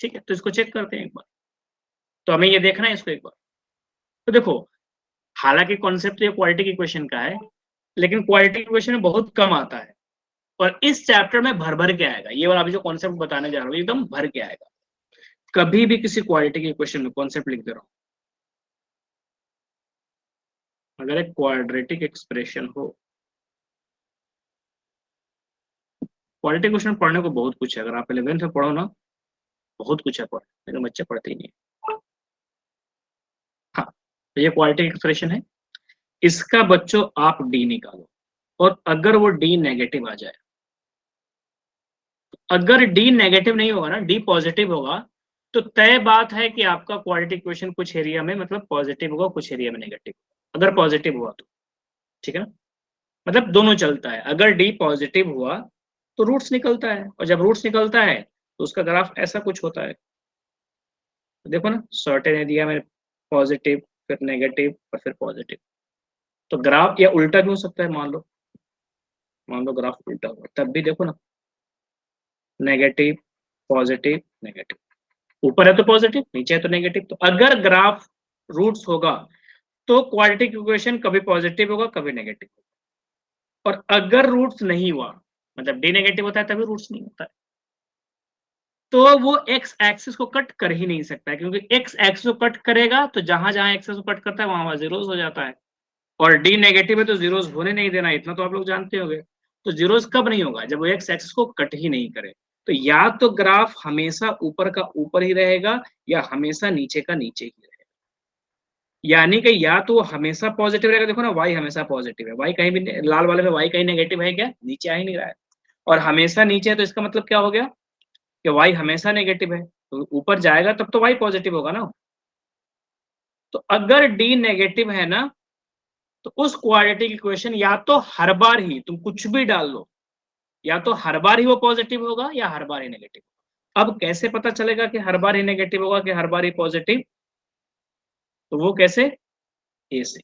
ठीक है। तो इसको चेक करते हैं एक बार, तो हमें ये देखना है इसको एक बार। तो देखो, हालांकि कॉन्सेप्ट ये क्वालिटी की क्वेश्चन का है, लेकिन क्वालिटी की क्वेश्चन में बहुत कम आता है, और इस चैप्टर में भर भर के आएगा। ये वाला अभी जो कॉन्सेप्ट बताने जा रहा हूँ एकदम भर के आएगा। कभी भी किसी क्वालिटी के क्वेश्चन में कॉन्सेप्ट लिख दे रहा हूँ, अगर एक क्वाड्रेटिक एक्सप्रेशन हो, क्वालिटी क्वेश्चन पढ़ने को बहुत कुछ है, अगर आप 11th में पढ़ो ना, बहुत कुछ है पढ़ने, लेकिन बच्चे पढ़ते ही नहीं। तो ये क्वाड्रेटिक एक्सप्रेशन है। इसका बच्चों आप डी निकालो, और अगर वो डी नेगेटिव आ जाए, अगर डी नेगेटिव नहीं होगा ना, डी पॉजिटिव होगा, तो तय बात है कि आपका क्वाड्रेटिक इक्वेशन कुछ एरिया में मतलब पॉजिटिव होगा, कुछ एरिया में नेगेटिव। अगर पॉजिटिव हुआ तो, ठीक है ना, मतलब दोनों चलता है। अगर डी पॉजिटिव हुआ तो रूट्स निकलता है, और जब रूट्स निकलता है तो उसका ग्राफ ऐसा कुछ होता है। तो देखो ना, सर्टेन एरिया में पॉजिटिव, फिर नेगेटिव, और फिर पॉजिटिव। तो ग्राफ या उल्टा भी हो सकता है, मान लो ग्राफ उल्टा हुआ, तब भी देखो ना, नेगेटिव, पॉजिटिव, नेगेटिव। ऊपर है तो पॉजिटिव, नीचे है तो नेगेटिव। तो अगर ग्राफ रूट्स होगा तो क्वाड्रेटिक इक्वेशन कभी पॉजिटिव होगा, कभी नेगेटिव होगा। और अगर रूट्स नहीं हुआ, मतलब डी नेगेटिव होता है तभी रूट्स नहीं होता है, तो वो एक्स एक्सिस को कट कर ही नहीं सकता है, क्योंकि एक्स एक्सिस को कट करेगा तो जहां जहां एक्सिस को कट करता है वहां वहां जीरोस हो जाता है। और डी नेगेटिव है तो जीरोस होने नहीं देना, इतना तो आप लोग जानते होंगे। तो जीरोस कब नहीं होगा, जब वो एक्स एक्सिस को कट ही नहीं करे। तो या तो ग्राफ हमेशा ऊपर का ऊपर ही रहेगा, या हमेशा नीचे का नीचे ही रहेगा। यानी कि या तो वो हमेशा पॉजिटिव रहेगा, देखो ना वाई हमेशा पॉजिटिव है, वाई कहीं भी लाल वाले में वाई कहीं नेगेटिव है क्या, नीचे आ ही नहीं रहा है। और हमेशा नीचे है तो इसका मतलब क्या हो गया कि वाई हमेशा नेगेटिव है, तो ऊपर जाएगा तब तो वाई पॉजिटिव होगा ना। तो अगर डी नेगेटिव है ना, तो उस क्वाड्रेटिक इक्वेशन या तो हर बार ही तुम कुछ भी डाल लो, या तो हर बार ही वो पॉजिटिव होगा या हर बार ही नेगेटिव। अब कैसे पता चलेगा कि हर बार ही नेगेटिव होगा कि हर बार ही पॉजिटिव, तो वो कैसे, ए से।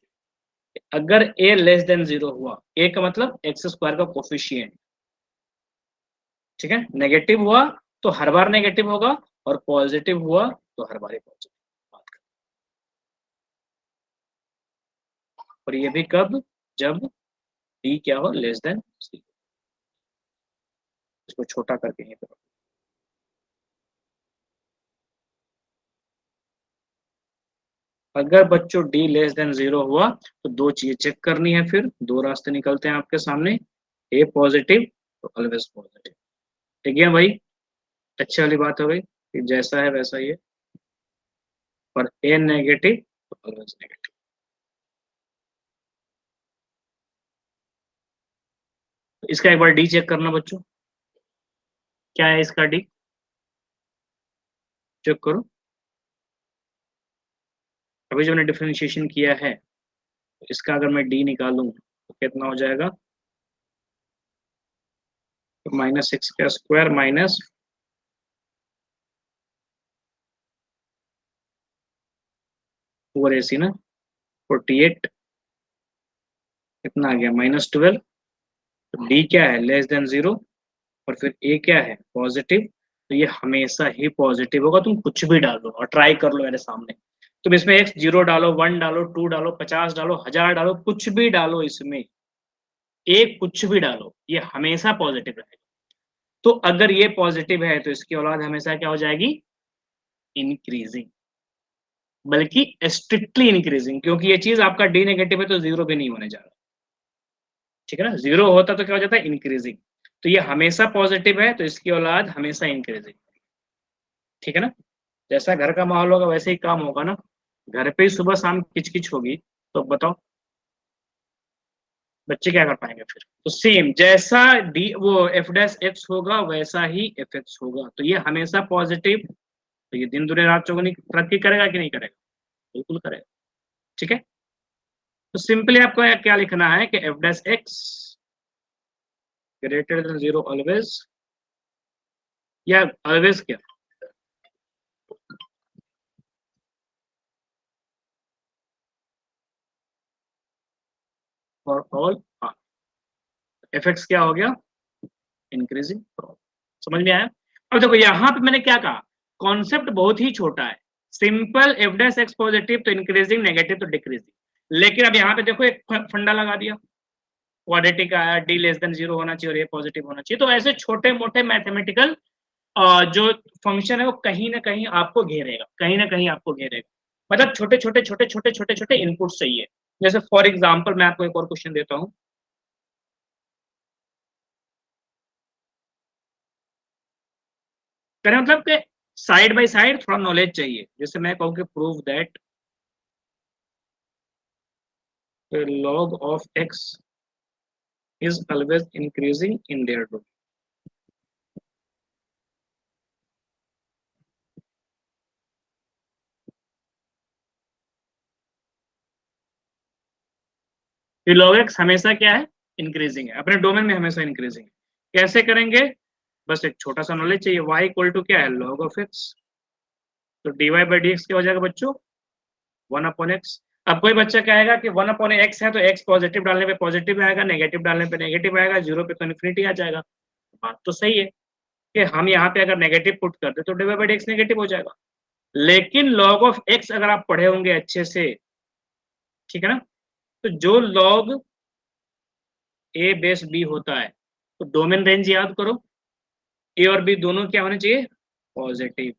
अगर ए लेस देन 0 हुआ, ए का मतलब एक्स स्क्वायर का कोफिशिएंट, ठीक है, नेगेटिव हुआ तो हर बार नेगेटिव होगा, और पॉजिटिव हुआ तो हर बार ही पॉजिटिव। और ये भी कब, जब डी क्या हो, लेस देन सी। इसको छोटा करके ये करो। अगर बच्चों डी लेस देन 0 हुआ तो दो चीजें चेक करनी है, फिर दो रास्ते निकलते हैं आपके सामने। ए पॉजिटिव तो ऑलवेज पॉजिटिव, ठीक है भाई, अच्छी वाली बात हो गई कि जैसा है वैसा ही है। और ए नेगेटिव तो ऑलवेज नेगेटिव। तो इसका एक बार डी चेक करना बच्चों, क्या है इसका डी, चेक करो। अभी जो मैंने डिफरेंशिएशन किया है, तो इसका अगर मैं डी निकालूं तो कितना हो जाएगा, तो -6 का स्क्वायर माइनस 4ac ना, 48, कितना आ गया -12। तो डी क्या है, लेस देन 0, और फिर ए क्या है, पॉजिटिव। तो ये हमेशा ही पॉजिटिव होगा, तुम कुछ भी डालो और ट्राई कर लो मेरे सामने। तुम इसमें x 0 डालो, 1 डालो, 2 डालो, 50 डालो, 1000 डालो, कुछ भी डालो इसमें, एक कुछ भी डालो, ये हमेशा पॉजिटिव रहेगा। तो अगर ये पॉजिटिव है तो इसकी औलाद हमेशा क्या हो जाएगी, इंक्रीजिंग, बल्कि स्ट्रिक्टली इंक्रीजिंग, क्योंकि ये चीज आपका डी नेगेटिव है तो जीरो भी नहीं होने जा रहा, ठीक है ना। जीरो होता तो क्या हो जाता है, इंक्रीजिंग। तो ये हमेशा पॉजिटिव है तो इसकी औलाद हमेशा इंक्रीजिंग, ठीक है ना। जैसा घर का माहौल होगा वैसे ही काम होगा ना। घर पे ही सुबह शाम किचकिच होगी, तो बताओ बच्चे क्या कर पाएंगे फिर। तो सेम जैसा डी वो एफ डैश एक्स होगा वैसा ही एफ एक्स होगा, तो ये हमेशा पॉजिटिव। तो ये दिन दुनिया रात चौगुनी तरक्की करेगा कि नहीं करेगा, बिल्कुल करेगा, ठीक है। तो सिंपली आपको क्या लिखना है कि F dash x greater than 0 always, या ऑलवेज क्या, फॉर ऑल, हाँ, एफ एक्स क्या हो गया, इंक्रीजिंग। समझ में आया। अब देखो यहाँ पे मैंने क्या कहा, कॉन्सेप्ट बहुत ही छोटा है, simple F dash x positive तो इंक्रीजिंग, नेगेटिव तो डिक्रीजिंग। लेकिन अब यहाँ पे देखो एक फंडा लगा दिया, क्वाड्रेटिक आया, डी लेस देन 0 होना चाहिए और ये पॉजिटिव होना चाहिए। तो ऐसे छोटे मोटे मैथमेटिकल जो फंक्शन है वो कहीं ना कहीं आपको घेरेगा, कहीं ना कहीं आपको घेरेगा। मतलब छोटे छोटे छोटे छोटे छोटे छोटे इनपुट चाहिए। जैसे फॉर एग्जाम्पल मैं आपको एक और क्वेश्चन देता हूँ, करें मतलब कि साइड बाय साइड थोड़ा नॉलेज चाहिए। जैसे मैं कहूँ कि प्रूव दैट तो log of x is always increasing in their domain. ये log x हमेशा क्या है, इंक्रीजिंग है, अपने डोमेन में हमेशा इंक्रीजिंग है। कैसे करेंगे, बस एक छोटा सा नॉलेज चाहिए, y इक्वल टू क्या है, log of x, तो dy बाई dx क्या हो जाएगा बच्चों, 1 अपॉन एक्स। अब कोई बच्चा कहेगा कि 1 अपॉन एक्स है तो x पॉजिटिव डालने पे पॉजिटिव आएगा, नेगेटिव डालने पे नेगेटिव आएगा, जीरो पे तो इन्फिनिटी आ जाएगा। बात तो सही है कि हम यहाँ पे अगर नेगेटिव पुट करते तो dy बाई dx नेगेटिव हो जाएगा, लेकिन log ऑफ x अगर आप पढ़े होंगे अच्छे से, ठीक है ना, तो जो log a बेस b होता है, तो डोमेन रेंज याद करो, a और b दोनों क्या होने चाहिए, पॉजिटिव,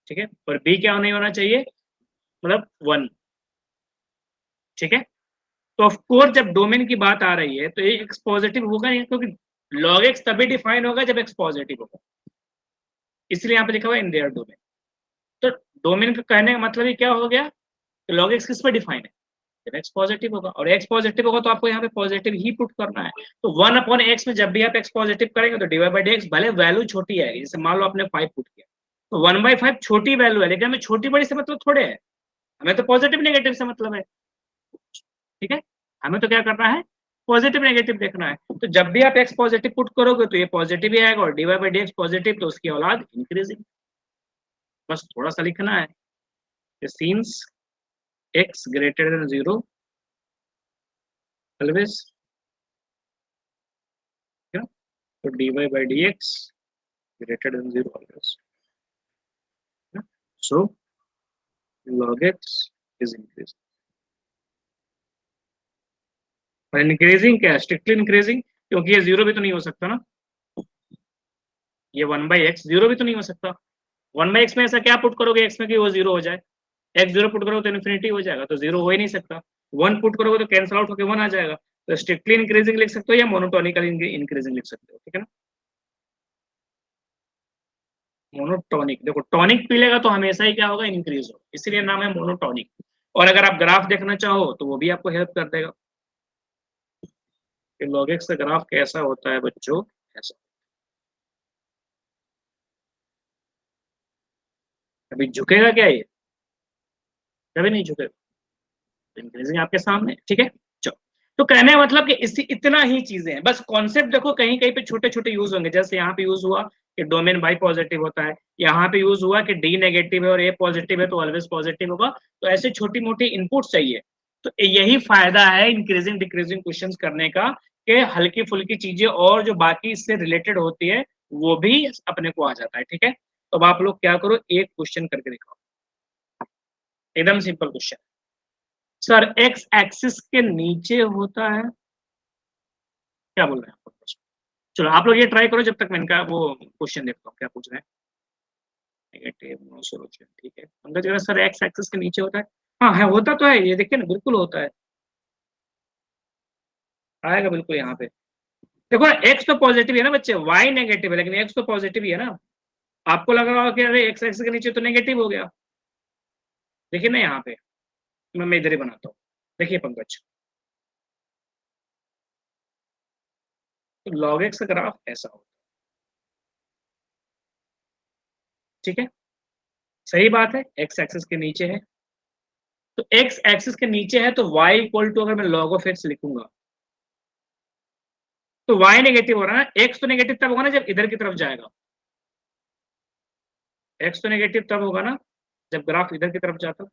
ठीक है, और b क्या नहीं होना चाहिए, मतलब 1, ठीक है। तो ऑफ कोर्स जब डोमेन की बात आ रही है तो ये एक्स पॉजिटिव होगा नहीं, क्योंकि log x तभी डिफाइन होगा जब x पॉजिटिव होगा, इसलिए यहाँ पे लिखा हुआ इन देयर डोमेन। तो डोमेन का कहने का मतलब ये क्या हो गया, तो log x किस पे डिफाइन है, जब x पॉजिटिव होगा, और x पॉजिटिव होगा तो आपको यहाँ पे पॉजिटिव ही पुट करना है। तो 1 अपॉन x में जब भी आप x पॉजिटिव करेंगे तो dy बाई dx भले वैल्यू छोटी आएगी, जैसे मान लो आपने 5 पुट किया, तो 1/5 छोटी वैल्यू है, लेकिन हमें छोटी बड़ी से मतलब थोड़े है, हमें तो पॉजिटिव नेगेटिव से मतलब है, ठीक है, हमें तो क्या करना है, पॉजिटिव नेगेटिव देखना है। तो जब भी आप x पॉजिटिव पुट करोगे तो ये पॉजिटिव ही आएगा, और dy बाई dx पॉजिटिव तो उसकी औलाद इंक्रीजिंग। बस थोड़ा सा लिखना है, since x greater than 0 always, तो dy by dx greater than 0 always. So log x is increasing. और इंक्रीजिंग क्या है, स्ट्रिक्टली इंक्रीजिंग, क्योंकि ये जीरो भी तो नहीं हो सकता ना, ये 1/x जीरो भी तो नहीं हो सकता। 1/x में ऐसा क्या पुट करोगे x में कि वो जीरो हो जाए, x जीरो पुट करोगे तो इन्फिनिटी हो जाएगा, तो जीरो हो ही नहीं सकता। 1 पुट करोगे तो कैंसिल आउट होकर 1 आ जाएगा। तो स्ट्रिक्टली इंक्रीजिंग लिख सकते हो या मोनोटोनिकली इंक्रीजिंग लिख सकते हो, ठीक है ना। मोनोटॉनिक, देखो टॉनिक पी लेगा तो हमेशा ही क्या होगा, इंक्रीज होगा, इसीलिए नाम है मोनोटॉनिक। और अगर आप ग्राफ देखना चाहो तो वो भी आपको हेल्प कर देगा कि log x का ग्राफ कैसा होता है बच्चों, ऐसा। अभी झुकेगा क्या ये, कभी नहीं झुकेगा, इंक्रीजिंग आपके सामने, ठीक है। चलो, तो कहने का मतलब कि इसी इतना ही चीजें हैं, बस कॉन्सेप्ट देखो कहीं कहीं पे छोटे छोटे यूज होंगे, जैसे यहाँ पे यूज हुआ कि डोमेन बाई पॉजिटिव होता है, यहाँ पे यूज हुआ कि डी नेगेटिव है और ए पॉजिटिव है तो ऑलवेज पॉजिटिव होगा। तो ऐसे छोटी मोटी इनपुट चाहिए, तो यही फायदा है इंक्रीजिंग डिक्रीजिंग क्वेश्चन करने का, कि हल्की फुल्की चीजें और जो बाकी इससे रिलेटेड होती है वो भी अपने को आ जाता है, ठीक है। तो अब आप लोग क्या करो, एक क्वेश्चन करके दिखाओ, एकदम simple question. Sir x axis के नीचे होता है, क्या बोल रहे हैं आप लोग? चलो आप लोग ये ट्राई करो जब तक मैं इनका वो क्वेश्चन देखता हूँ क्या पूछ रहे हैं। नेगेटिव नो सॉल्यूशन, ठीक है। पंकज कह रहा है, सर एक्स एक्सिस के नीचे होता है, हाँ है, होता तो है, ये देखिए ना बिल्कुल होता है, आएगा बिल्कुल यहाँ पे। देखो ना एक्स तो पॉजिटिव है ना बच्चे, वाई नेगेटिव है लेकिन एक्स तो पॉजिटिव ही है ना। आपको लग रहा होगा कि अरे एक्स एक्सिस के नीचे तो नेगेटिव हो गया, देखिए ना यहाँ पे, मैं इधर ही बनाता हूँ, देखिए पंकज, तो लॉग एक्स का ग्राफ ऐसा होता है, ठीक है, सही बात है, एक्स एक्सिस के नीचे है, तो एक्स एक्सिस के नीचे है तो y इक्वल टू, अगर मैं log ऑफ x लिखूंगा तो y नेगेटिव हो रहा है ना, x तो नेगेटिव तब होगा ना जब इधर की तरफ जाएगा, x तो नेगेटिव तब होगा ना जब ग्राफ इधर की तरफ जाता,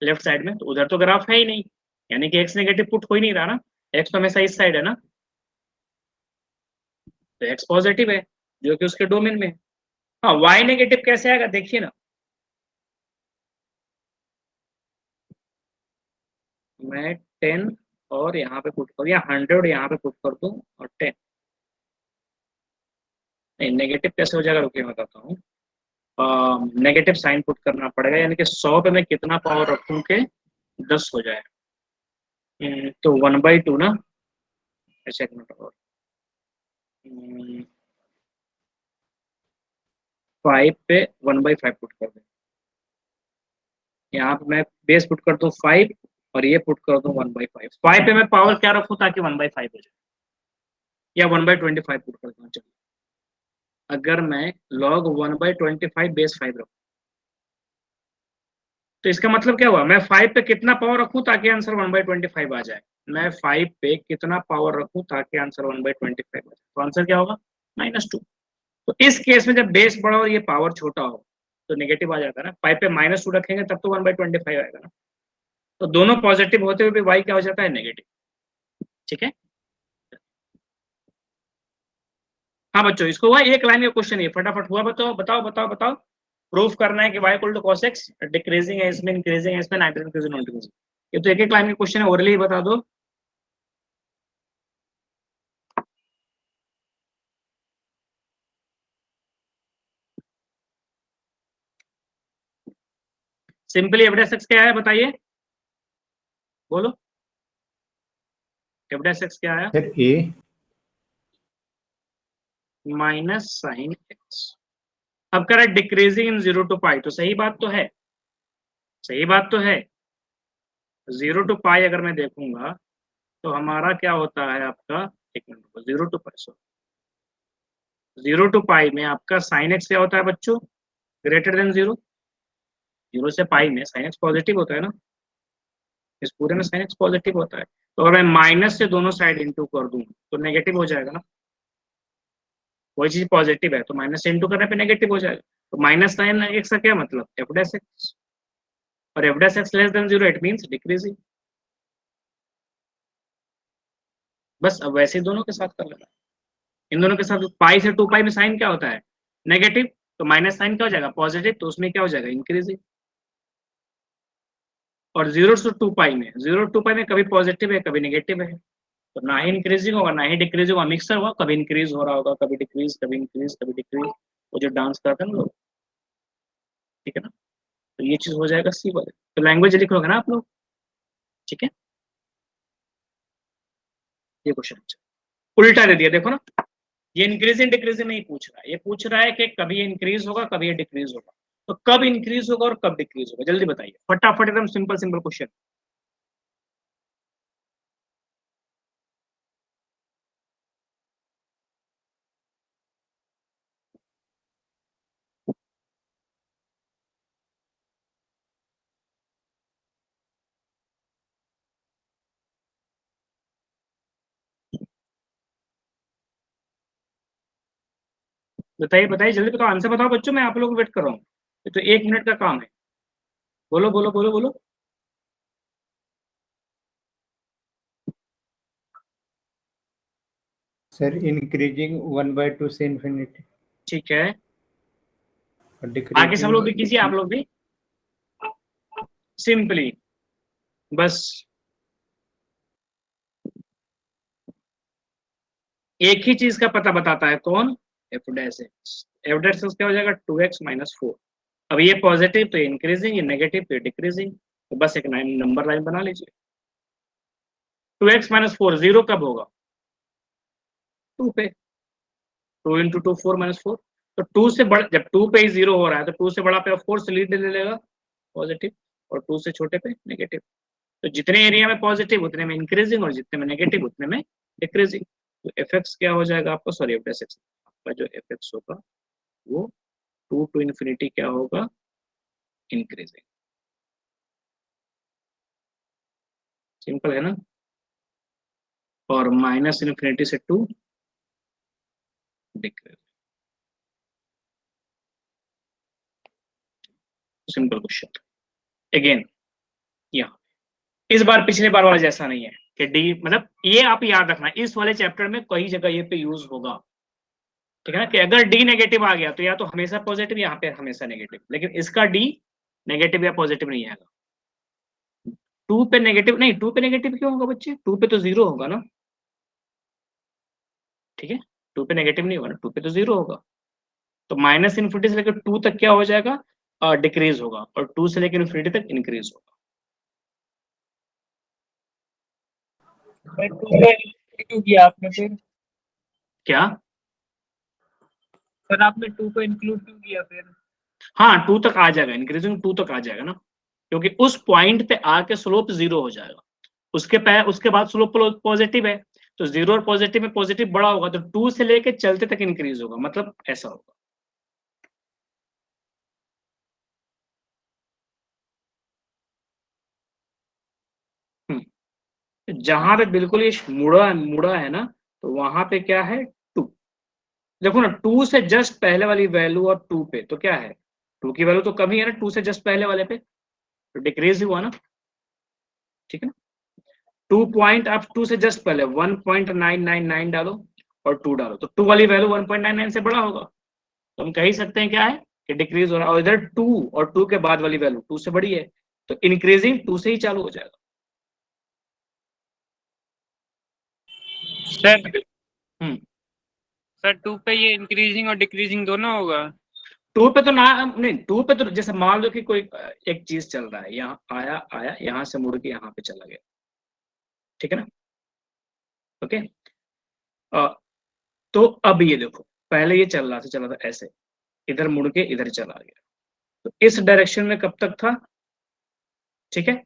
लेफ्ट साइड में, तो उधर तो ग्राफ है ही नहीं, यानी कि x नेगेटिव पुट हो ही नहीं रहा ना, x तो हमेशा इस साइड है ना, तो x पॉजिटिव है जो कि उसके डोमेन में है। हाँ y नेगेटिव कैसे आएगा देखिए ना, मैं 10 और यहाँ पे पुट कर, या 100 यहाँ पे पुट कर दूं और 10, नहीं नेगेटिव कैसे हो जाएगा, रुकिए मैं बताता हूँ। नेगेटिव साइन पुट करना पड़ेगा, यानी कि 100 पे मैं कितना पावर रखूं के 10 हो जाए, तो 1/2 ना, ऐसे एक मिनट और, 5 पे 1/5 पुट कर दें, यहाँ पे मैं बेस पुट कर दूं 5 और ये पुट कर दूं 1/5। 5 पे मैं पावर क्या रखूं ताकि 1/5 हो जाए, या 1/25 पुट कर दूं। चलो अगर मैं log 1/25 बेस 5 रखूं तो इसका मतलब क्या हुआ, मैं 5 पे कितना पावर रखूं ताकि आंसर 1/25 आ जाए। मैं 5 पे कितना पावर रखूं ताकि आंसर 1/25 आ जाए, तो आंसर क्या होगा -2। तो इस केस में जब बेस बड़ा और ये पावर छोटा हो तो नेगेटिव आ जाता है ना। 5 पे -2 रखेंगे तब तो 1/25 आएगा ना। तो दोनों पॉजिटिव होते हुए भी y क्या हो जाता है नेगेटिव। ठीक है, हाँ बच्चों इसको हुआ, एक लाइन का क्वेश्चन है, फटाफट हुआ। बताओ बताओ बताओ बताओ। प्रूफ करना है कि y equal to cos x, decreasing है इसमें, इंक्रीजिंग है इसमें, नाइट्रोजन इंक्रीजिंग नॉन डिक्रीजिंग। ये तो एक एक लाइन का क्वेश्चन है, ओरली बता दो। सिंपली एफ एक्स क्या है बताइए, बोलो एफ एक्स क्या है। सर ए माइनस साइन एक्स। अब कह रहा है डिक्रीजिंग इन 0 to पाई, तो सही बात तो है, सही बात तो है। 0 to पाई अगर मैं देखूंगा तो हमारा क्या होता है आपका, एक मिनट, 0 to पाई, 0 to पाई में आपका साइन एक्स क्या होता है बच्चों, ग्रेटर देन 0। 0 से पाई में साइन एक्स पॉजिटिव होता है ना, इस पूरे में साइन एक्स पॉजिटिव होता है। तो अगर मैं माइनस से दोनों साइड इंटू कर दूं तो नेगेटिव हो जाएगा ना। कोई चीज पॉजिटिव है तो माइनस से इंटू करने पे नेगेटिव हो जाएगा। तो माइनस साइन एक्स का क्या मतलब, एफ डैश एक्स, और F dash x less then 0 it means decreasing. बस अब वैसे ही दोनों के साथ कर लेना। इन दोनों के साथ पाई से 2 पाई में साइन क्या होता है नेगेटिव, तो माइनस साइन क्या हो जाएगा पॉजिटिव, तो उसमें क्या हो जाएगा इंक्रीजिंग। और 0 से 2 पाई में, 0 2 पाई में कभी पॉजिटिव है कभी नेगेटिव है, तो ना ही इंक्रीजिंग होगा ना ही डिक्रीजिंग होगा, मिक्सर होगा, कभी इंक्रीज हो रहा होगा कभी डिक्रीज, कभी इंक्रीज कभी डिक्रीज, वो जो डांस करते हैं ना लोग। ठीक है ना, तो ये चीज हो जाएगा सी वाले। तो लैंग्वेज लिख लोगे ना आप लोग, ठीक है। ये क्वेश्चन उल्टा दे दिया, देखो ना, ये इंक्रीजिंग डिक्रीजिंग नहीं पूछ रहा है, ये पूछ रहा है कि कभी ये इंक्रीज होगा कभी ये डिक्रीज होगा। तो कब इंक्रीज होगा और कब डिक्रीज होगा, जल्दी बताइए फटाफट, एकदम सिंपल सिंपल क्वेश्चन। बताइए बताइए जल्दी बताओ, आंसर बताओ बच्चों, मैं आप लोग को वेट कर रहा हूँ, ये तो 1 मिनट का काम है। बोलो बोलो बोलो बोलो। सर इंक्रीजिंग 1/2 से इंफिनिटी, ठीक है, और आगे सब लोग भी कीजिए, आप डिक्रीजिंग लोग भी सिंपली बस एक ही चीज का पता बताता है, कौन, F dash x. F dash x क्या हो जाएगा 2x - 4। अब ये पॉजिटिव तो इंक्रीजिंग, ये नेगेटिव तो डिक्रीजिंग, तो बस एक नंबर लाइन बना लीजिए। 2x - 4 जीरो कब होगा 2 पे, 2 × 2 4 - 4। तो 2 से बड़ा, जब 2 पे ही जीरो हो रहा है तो 2 से बड़ा पे 4 से लीड ले लेगा पॉजिटिव, और 2 से छोटे पे नेगेटिव। तो जितने एरिया में पॉजिटिव उतने में इंक्रीजिंग, और जितने में नेगेटिव उतने में डिक्रीजिंग। तो एफ एक्स क्या हो जाएगा आपका, सॉरी एफ डैश एक्स, आपका जो एफ एक्स होगा वो 2 to इन्फिनिटी क्या होगा इंक्रीजिंग। सिंपल है ना, और माइनस इन्फिनिटी से 2 डिक्रीजिंग। Simple question again. यहाँ इस बार पिछले बार वाला जैसा नहीं है कि डी, मतलब ये आप याद रखना इस वाले चैप्टर में कई जगह ये पे यूज होगा। ठीक है ना, कि अगर डी नेगेटिव आ गया तो या तो हमेशा पॉजिटिव, यहाँ पे हमेशा नेगेटिव, लेकिन इसका डी नेगेटिव या पॉजिटिव नहीं आएगा। 2 पे नेगेटिव नहीं, 2 पे नेगेटिव क्यों होगा बच्चे, 2 पे तो जीरो होगा ना। ठीक है, 2 पे नेगेटिव नहीं होगा ना, 2 पे तो जीरो होगा। तो माइनस इन्फिनिटी से लेकर 2 तक क्या हो जाएगा डिक्रीज होगा, और 2 से लेकर इन्फिनिटी तक इंक्रीज होगा। सर 2 पे क्यों किया आपने फिर? क्या, सर आपने 2 को इंक्लूड क्यों किया फिर? हाँ 2 तक आ जाएगा, इंक्रीजिंग 2 तक आ जाएगा ना। क्योंकि उस पॉइंट पे आके स्लोप 0 हो जाएगा। उसके बाद स्लोप पॉजिटिव है, तो 0 और पॉजिटिव में पॉजिटिव बड़ा होगा, तो 2 से लेके चलते तक इंक्रीज होगा, मतलब ऐसा होगा। जहां पे बिल्कुल ये मुड़ा मुड़ा है ना, तो वहां पे क्या है, 2। देखो ना, 2 से जस्ट पहले वाली वैल्यू और 2 पे तो क्या है, 2 की वैल्यू तो कम ही है ना 2 से जस्ट पहले वाले पे, तो डिक्रीज हुआ ना, ठीक है ना। 2 पॉइंट आप 2 से जस्ट पहले 1.999 डालो और 2 डालो, तो 2 वाली वैल्यू 1.99 से बड़ा होगा, तो हम कह ही सकते हैं क्या है कि डिक्रीज हो रहा है। और इधर 2 और 2 के बाद वाली वैल्यू 2 से बड़ी है, तो इंक्रीजिंग 2 से ही चालू हो जाएगा। सर हम्म सर 2 पे ये इंक्रीजिंग और डिक्रीजिंग दोनों होगा? 2 पे तो ना, नहीं 2 पे तो जैसे मान लो कि कोई एक चीज चल रहा है, यहाँ आया आया यहाँ से मुड़ के यहाँ पे चला गया, ठीक है ना, ओके। तो अब ये देखो, पहले ये चल रहा था ऐसे, इधर मुड़ के इधर चला गया, तो इस डायरेक्शन में कब तक था, ठीक है।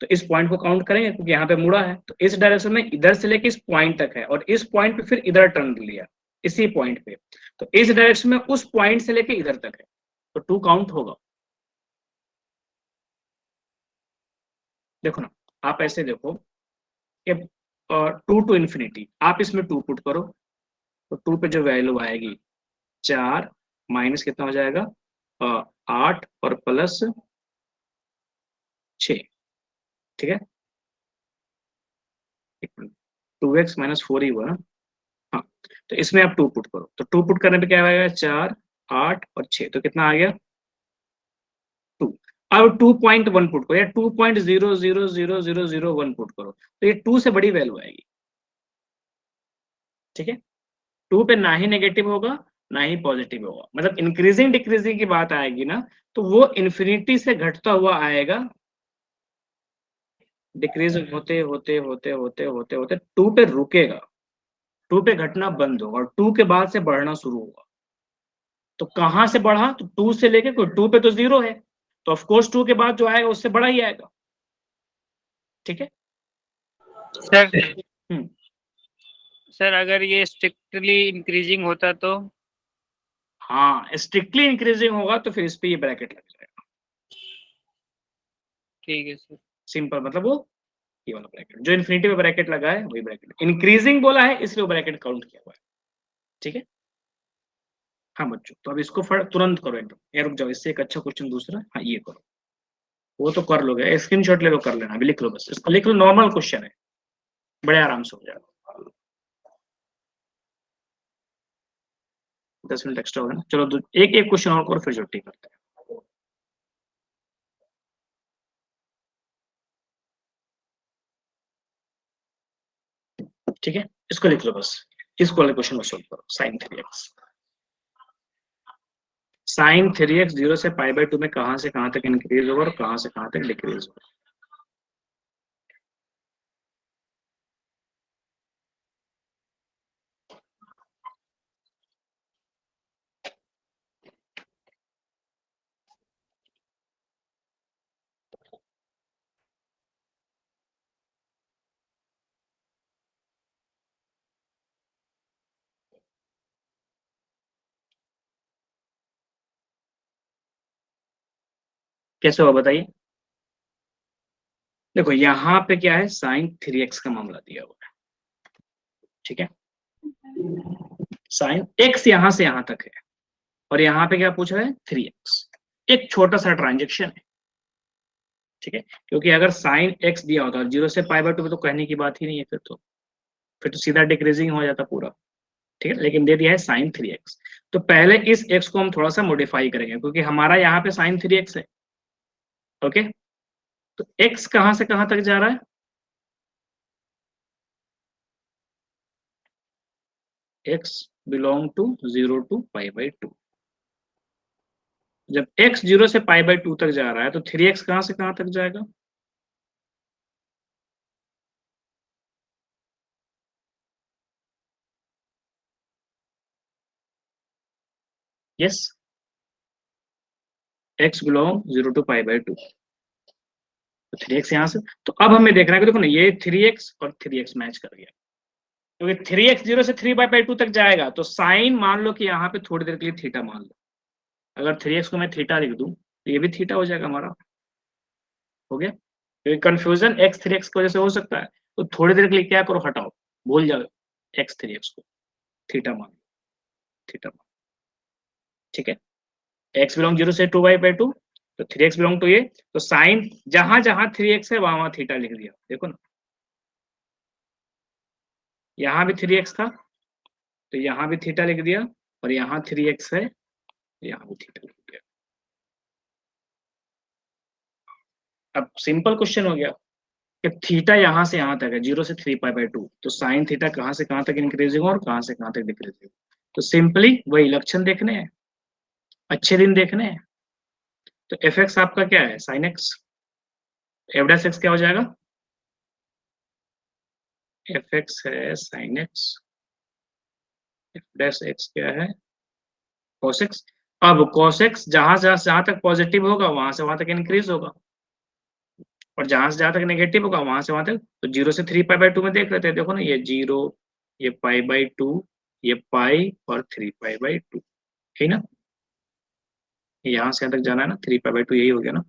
तो इस पॉइंट को काउंट करेंगे क्योंकि यहाँ पे मुड़ा है, तो इस डायरेक्शन में इधर से लेके इस पॉइंट तक है, और इस पॉइंट पे फिर इधर टर्न लिया, इसी पॉइंट पे, तो इस डायरेक्शन में उस पॉइंट से लेके इधर तक है, तो 2 काउंट होगा। देखो ना, आप ऐसे देखो कि 2 टू इन्फिनिटी, आप इसमें 2 पुट करो, तो 2 पे जो वैल्यू आएगी 4 माइनस कितना हो जाएगा, 8 और प्लस 6, ठीक है। 2x-4 ही हुआ ना, हाँ। तो इसमें आप 2 पुट करो, तो 2 पुट करने पे क्या आएगा, 4 8 और 6, तो कितना आ गया, 2। अब 2.1 पुट करो या 2.000001 पुट करो, तो ये 2 से बड़ी वैल्यू आएगी, ठीक है। 2 पे ना ही नेगेटिव होगा ना ही पॉजिटिव होगा, मतलब इंक्रीजिंग डिक्रीजिंग की बात आएगी ना, तो वो इन्फिनिटी से घटता हुआ आएगा, डिक्रीज होते होते होते होते होते होते 2 पे रुकेगा, 2 पे घटना बंद होगा और 2 के बाद से बढ़ना शुरू होगा। तो कहां से बढ़ा, तो 2 से लेके, कोई 2 पे तो 0 है, तो ऑफ कोर्स 2 के बाद जो आएगा उससे बड़ा ही आएगा, ठीक है। सर हम्म सर अगर ये स्ट्रिक्टली इंक्रीजिंग होता तो? हाँ, स्ट्रिक्टली इंक्रीजिंग होगा तो फिर इस पे ये ब्रैकेट लग जाएगा, ठीक है सर। सिंपल, मतलब वो ये वाला ब्रैकेट जो इन्फिनिटी में ब्रैकेट लगा है वही ब्रैकेट, इंक्रीजिंग बोला है इसलिए वो ब्रैकेट काउंट किया हुआ है, ठीक है। हाँ बच्चों, तो अब इसको तुरंत करो एकदम, ये रुक जाओ, इससे एक अच्छा क्वेश्चन दूसरा, हाँ ये करो, वो तो कर लोगे, स्क्रीनशॉट ले लो, कर लेना, अभी लिख लो, बस इसको लिख लो, नॉर्मल क्वेश्चन है, बड़े आराम से हो जाएगा। 10 मिनट एक्स्ट्रा हो गया ना, चलो एक एक क्वेश्चन और करो फिर छुट्टी करते हैं, ठीक है। इसको लिख लो बस, इस वाले क्वेश्चन को सोल्व करो, sin 3x 0 से π/2 में कहां से कहां तक इंक्रीज होगा और कहां से कहां तक डिक्रीज होगा। कैसे होगा बताइए। देखो यहाँ पे क्या है, sin 3x का मामला दिया हुआ है, ठीक है। sin x यहां से यहां तक है, और यहाँ पे क्या पूछ रहा है, 3x, एक छोटा सा ट्रांजेक्शन है, ठीक है। क्योंकि अगर sin x दिया होता 0 से π/2 में तो कहने की बात ही नहीं है, फिर तो सीधा डिक्रीजिंग हो जाता पूरा, ठीक है। लेकिन दे दिया है sin 3x, तो पहले इस x को हम थोड़ा सा मॉडिफाई करेंगे, क्योंकि हमारा यहाँ पे sin 3x है, ओके। तो x कहां से कहां तक जा रहा है, x बिलोंग टू 0 to π/2, जब x 0 से π/2 तक जा रहा है तो 3x कहां से कहां तक जाएगा, यस, x बिलोंग 0 to π/2, तो 3x यहाँ से, तो अब हमें देखना है कि देखो ना ये 3x और 3x मैच कर गया, क्योंकि 3x 0 से 3 by 2 तक जाएगा, तो साइन मान लो कि यहाँ पे थोड़ी देर के लिए थीटा मान लो, अगर 3x को मैं थीटा लिख दूं तो ये भी थीटा हो जाएगा हमारा, हो गया। क्योंकि कंफ्यूजन x 3x की वजह से हो सकता है, तो थोड़ी देर के लिए क्या करो, हटाओ, भूल जाओ x 3x को, थीटा मान लो, थीटा मान, ठीक है। x बिलोंग 0 से 2 by 2, तो 3x बिलोंग टू ये, तो साइन जहां जहां 3x है वहां वहां थीटा लिख दिया, देखो ना, यहाँ भी 3x था तो यहाँ भी थीटा लिख दिया, और यहाँ 3x है यहाँ भी थीटा लिख दिया। अब सिंपल क्वेश्चन हो गया कि थीटा यहाँ से यहाँ तक है 0 से 3 by 2, तो साइन थीटा कहाँ से कहाँ तक इंक्रीजिंग और कहाँ से कहाँ तक डिक्रीजिंग, तो सिंपली वही लक्षण देखने हैं, अच्छे दिन देखने हैं। तो एफ एक्स आपका क्या है, sine x, F dash x क्या हो जाएगा, एफ एक्स है sine x, F dash x क्या है, कॉस एक्स। अब कॉस एक्स जहां तक पॉजिटिव होगा वहां से वहां तक इंक्रीज होगा, और जहां तक नेगेटिव होगा वहां से वहां तक, तो 0 से 3 by 2 में देख लेते हैं, देखो ना ये 0, ये π/2, ये पाई और 3 π/2, है ना, यहाँ से यहाँ तक जाना है ना, 3 π/2 यही हो गया ना,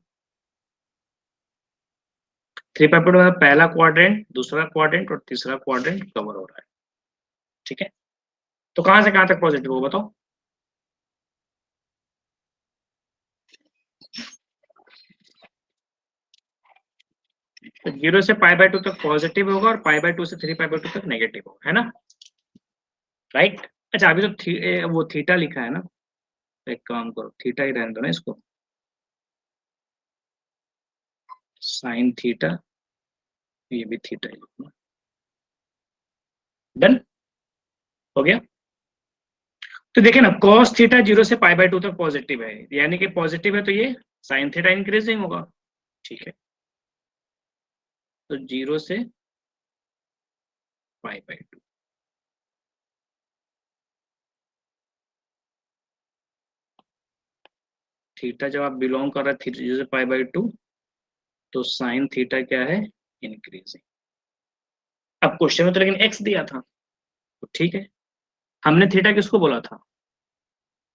3 π/2 में पहला क्वाड्रेंट, दूसरा क्वाड्रेंट और तीसरा क्वाड्रेंट कवर हो रहा है, ठीक है। तो कहां से कहां तक पॉजिटिव हो बताओ, तो 0 से π/2 तक पॉजिटिव होगा और π/2 से 3 π/2 तक नेगेटिव होगा, है ना, राइट। अच्छा अभी तो वो थीटा लिखा है ना, एक काम करो थीटा ही रहने दो ना इसको, साइन थीटा, ये भी थीटा ही लिखना, डन हो गया। तो देखिए ना cos थीटा 0 से π/2 तक पॉजिटिव है, यानी कि पॉजिटिव है तो ये साइन थीटा इंक्रीजिंग होगा, ठीक है। तो 0 से π/2, थीटा जब आप बिलोंग कर रहे हैं 0 से π/2, तो साइन थीटा क्या है, इंक्रीजिंग। अब क्वेश्चन में तो लेकिन x दिया था, तो ठीक है, हमने थीटा किसको बोला था,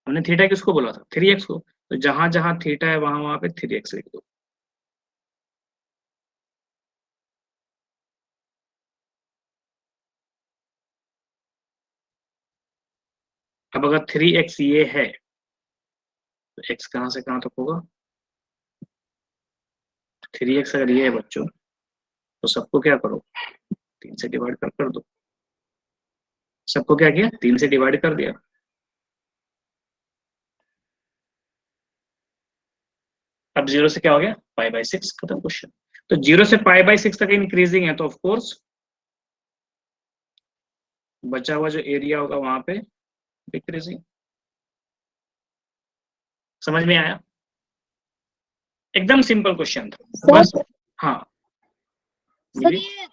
हमने थीटा किसको बोला था, 3x को, तो जहां जहां थीटा है वहां वहां पे 3x लिख दो। अब अगर 3x ये है तो x कहां से कहां तक होगा, 3x अगर ये है बच्चों, तो सबको क्या करो 3 से डिवाइड कर दो, सबको क्या किया 3 से डिवाइड कर दिया, अब 0 से क्या हो गया π/6, खत्म क्वेश्चन। तो 0 से π/6 तक इंक्रीजिंग है, तो ऑफ कोर्स बचा हुआ जो एरिया होगा वहां पे डिक्रीजिंग, समझ में आया, एकदम सिंपल क्वेश्चन था बस। हाँ सर ये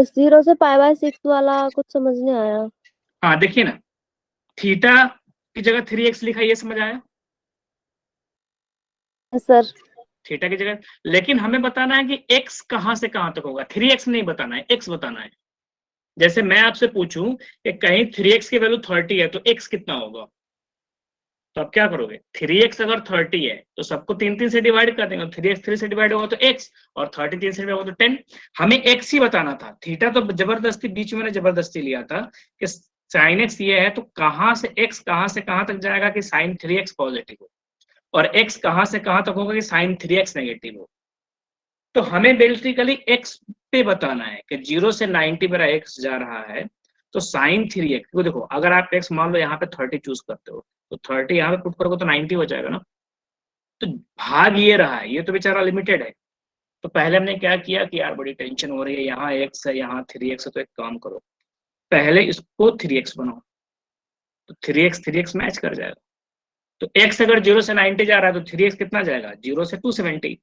0 से π/6 वाला कुछ समझ नहीं आया। हाँ देखिए ना, थीटा की जगह 3x लिखा, ये समझ आया सर थीटा की जगह, लेकिन हमें बताना है कि x कहां से कहां तक होगा, 3x नहीं बताना है, x बताना है। जैसे मैं आपसे पूछूं कि कहीं 3x की वैल्यू 30 है तो x कितना होगा, तो आप क्या करोगे, 3x अगर 30 है तो सबको 3 से डिवाइड कर देंगे, 3x 3 से डिवाइड होगा तो x, और 30 3 से डिवाइड होगा तो 10। हमें x ही बताना था, थीटा तो जबरदस्ती बीच में जबरदस्ती लिया था कि साइन x ये है, तो कहां से x कहां से कहां तक जाएगा कि साइन 3x पॉजिटिव हो, और x कहां से कहां तक होगा कि साइन 3x नेगेटिव हो। तो हमें बेसिकली x पे बताना है कि 0 से 90 मेरा x जा रहा है, तो साइन 3x को देखो, अगर आप x मान लो यहाँ पे 30 चूज करते हो, तो 30 यहाँ पे पुट करोगे तो 90 हो जाएगा ना, तो भाग ये रहा है, ये तो बेचारा लिमिटेड है। तो पहले हमने क्या किया कि यार बड़ी टेंशन हो रही है, यहाँ x है यहाँ 3x है, तो एक काम करो पहले इसको 3x बनाओ, तो 3x मैच कर जाएगा। तो x अगर 0 से 90 जा रहा है तो 3x कितना जाएगा 0 से 270।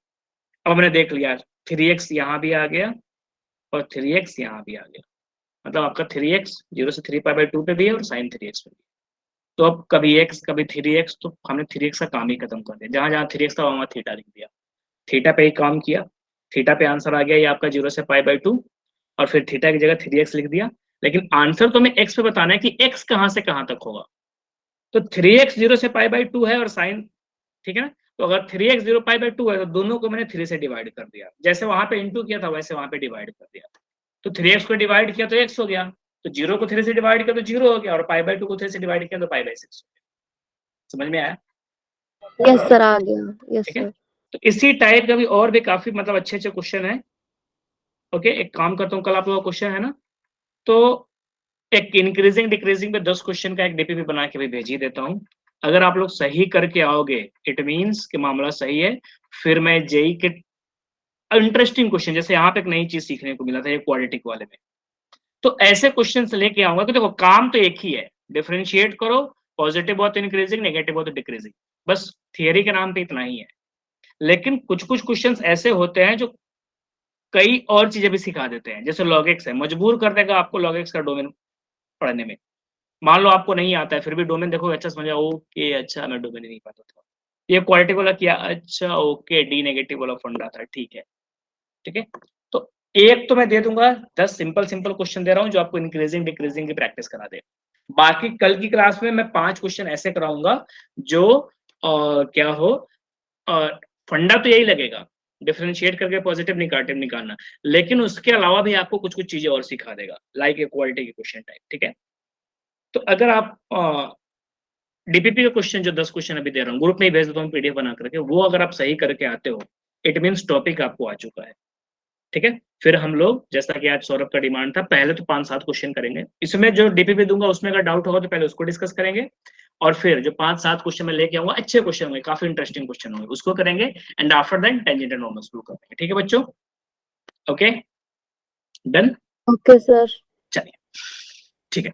अब हमने देख लिया 3x यहाँ भी आ गया और 3x यहाँ भी आ गया, मतलब आपका 3x 0 से 3 π/2 पे भी है और साइन 3x पे भी। तो अब कभी x कभी 3x, तो हमने 3x का काम ही खत्म कर दिया, जहां जहां 3x था वहां थीटा लिख दिया, थीटा पे ही काम किया। थीटा पे आंसर आ गया ये आपका 0 से पाई बाई 2 और फिर थीटा की जगह 3x लिख दिया, लेकिन आंसर तो हमें x पे बताना है कि x कहां से कहां तक होगा। तो 3x 0 से पाई बाई 2 है और साइन, ठीक है ना, तो अगर 3x 0 पाई बाई 2 है तो दोनों को मैंने 3 से डिवाइड कर दिया, जैसे वहां पे इंटू किया था वैसे वहां पे डिवाइड कर दिया। तो 3x को डिवाइड किया तो x हो गया, तो 0 को 3 से डिवाइड किया तो 0 हो गया, और पाई बाई 2 को 3 से डिवाइड किया तो पाई बाई 6 हो गया। समझ में आया? यस सर, आ गया। यस ठीक है, सर। तो इसी टाइप का भी और भी काफी मतलब अच्छे अच्छे क्वेश्चन है। ओके, एक काम करता हूँ, कल आप लोगों का क्वेश्चन है ना, तो एक इंक्रीजिंग डिक्रीजिंग पे 10 क्वेश्चन का एक डीपीपी बना के भी भेज ही देता हूँ। अगर आप लोग सही करके आओगे इट मीन्स कि मामला सही है। फिर मैं जेई के इंटरेस्टिंग क्वेश्चन, जैसे यहाँ पे एक नई चीज सीखने को मिला था ये क्वाड्रेटिक वाले में, तो ऐसे क्वेश्चन लेके आऊंगा कि देखो काम तो एक ही है, डिफरेंशिएट करो, पॉजिटिव हो तो इंक्रीजिंग, नेगेटिव हो तो डिक्रीजिंग, बस थियरी के नाम पे इतना ही है। लेकिन कुछ कुछ क्वेश्चंस ऐसे होते हैं जो कई और चीजें भी सिखा देते हैं, जैसे लॉगिक्स है, मजबूर कर देगा आपको लॉगिक्स का डोमेन पढ़ने में। मान लो आपको नहीं आता है फिर भी डोमेन देखो अच्छा समझा, ओके अच्छा मैं डोमेन नहीं पता था, ये क्वालिटी वाला किया, अच्छा ओके डी नेगेटिव वाला फंडा था, ठीक है। ठीक है, तो एक तो मैं दे दूंगा 10 सिंपल सिंपल क्वेश्चन दे रहा हूं जो आपको इंक्रीजिंग डिक्रीजिंग की प्रैक्टिस करा दे। बाकी कल की क्लास में मैं 5 क्वेश्चन ऐसे कराऊंगा जो क्या हो, फंडा तो यही लगेगा, डिफरेंशिएट करके पॉजिटिव निगेटिव निकालना, लेकिन उसके अलावा भी आपको कुछ कुछ चीजें और सिखा देगा, लाइक इक्वालिटी के क्वेश्चन टाइप। ठीक है, तो अगर आप डीपीपी का क्वेश्चन जो 10 क्वेश्चन अभी दे रहा हूँ ग्रुप में ही भेज देता हूँ पीडीएफ बना करके, वो अगर आप सही करके आते हो इट मीन्स टॉपिक आपको आ चुका है। ठीक है, फिर हम लोग जैसा कि आज सौरभ का डिमांड था, पहले तो 5-7 क्वेश्चन करेंगे, इसमें जो डीपीपी दूंगा उसमें अगर डाउट होगा तो पहले उसको डिस्कस करेंगे, और फिर जो 5-7 क्वेश्चन मैं लेके आऊंगा अच्छे क्वेश्चन होंगे, काफी इंटरेस्टिंग क्वेश्चन होंगे, उसको करेंगे, and after that tangent and normal शुरू करेंगे। ठीक है बच्चों, ओके डन, ओके सर। चलिए ठीक है,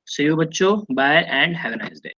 सी यू बच्चों, bye and have a nice day.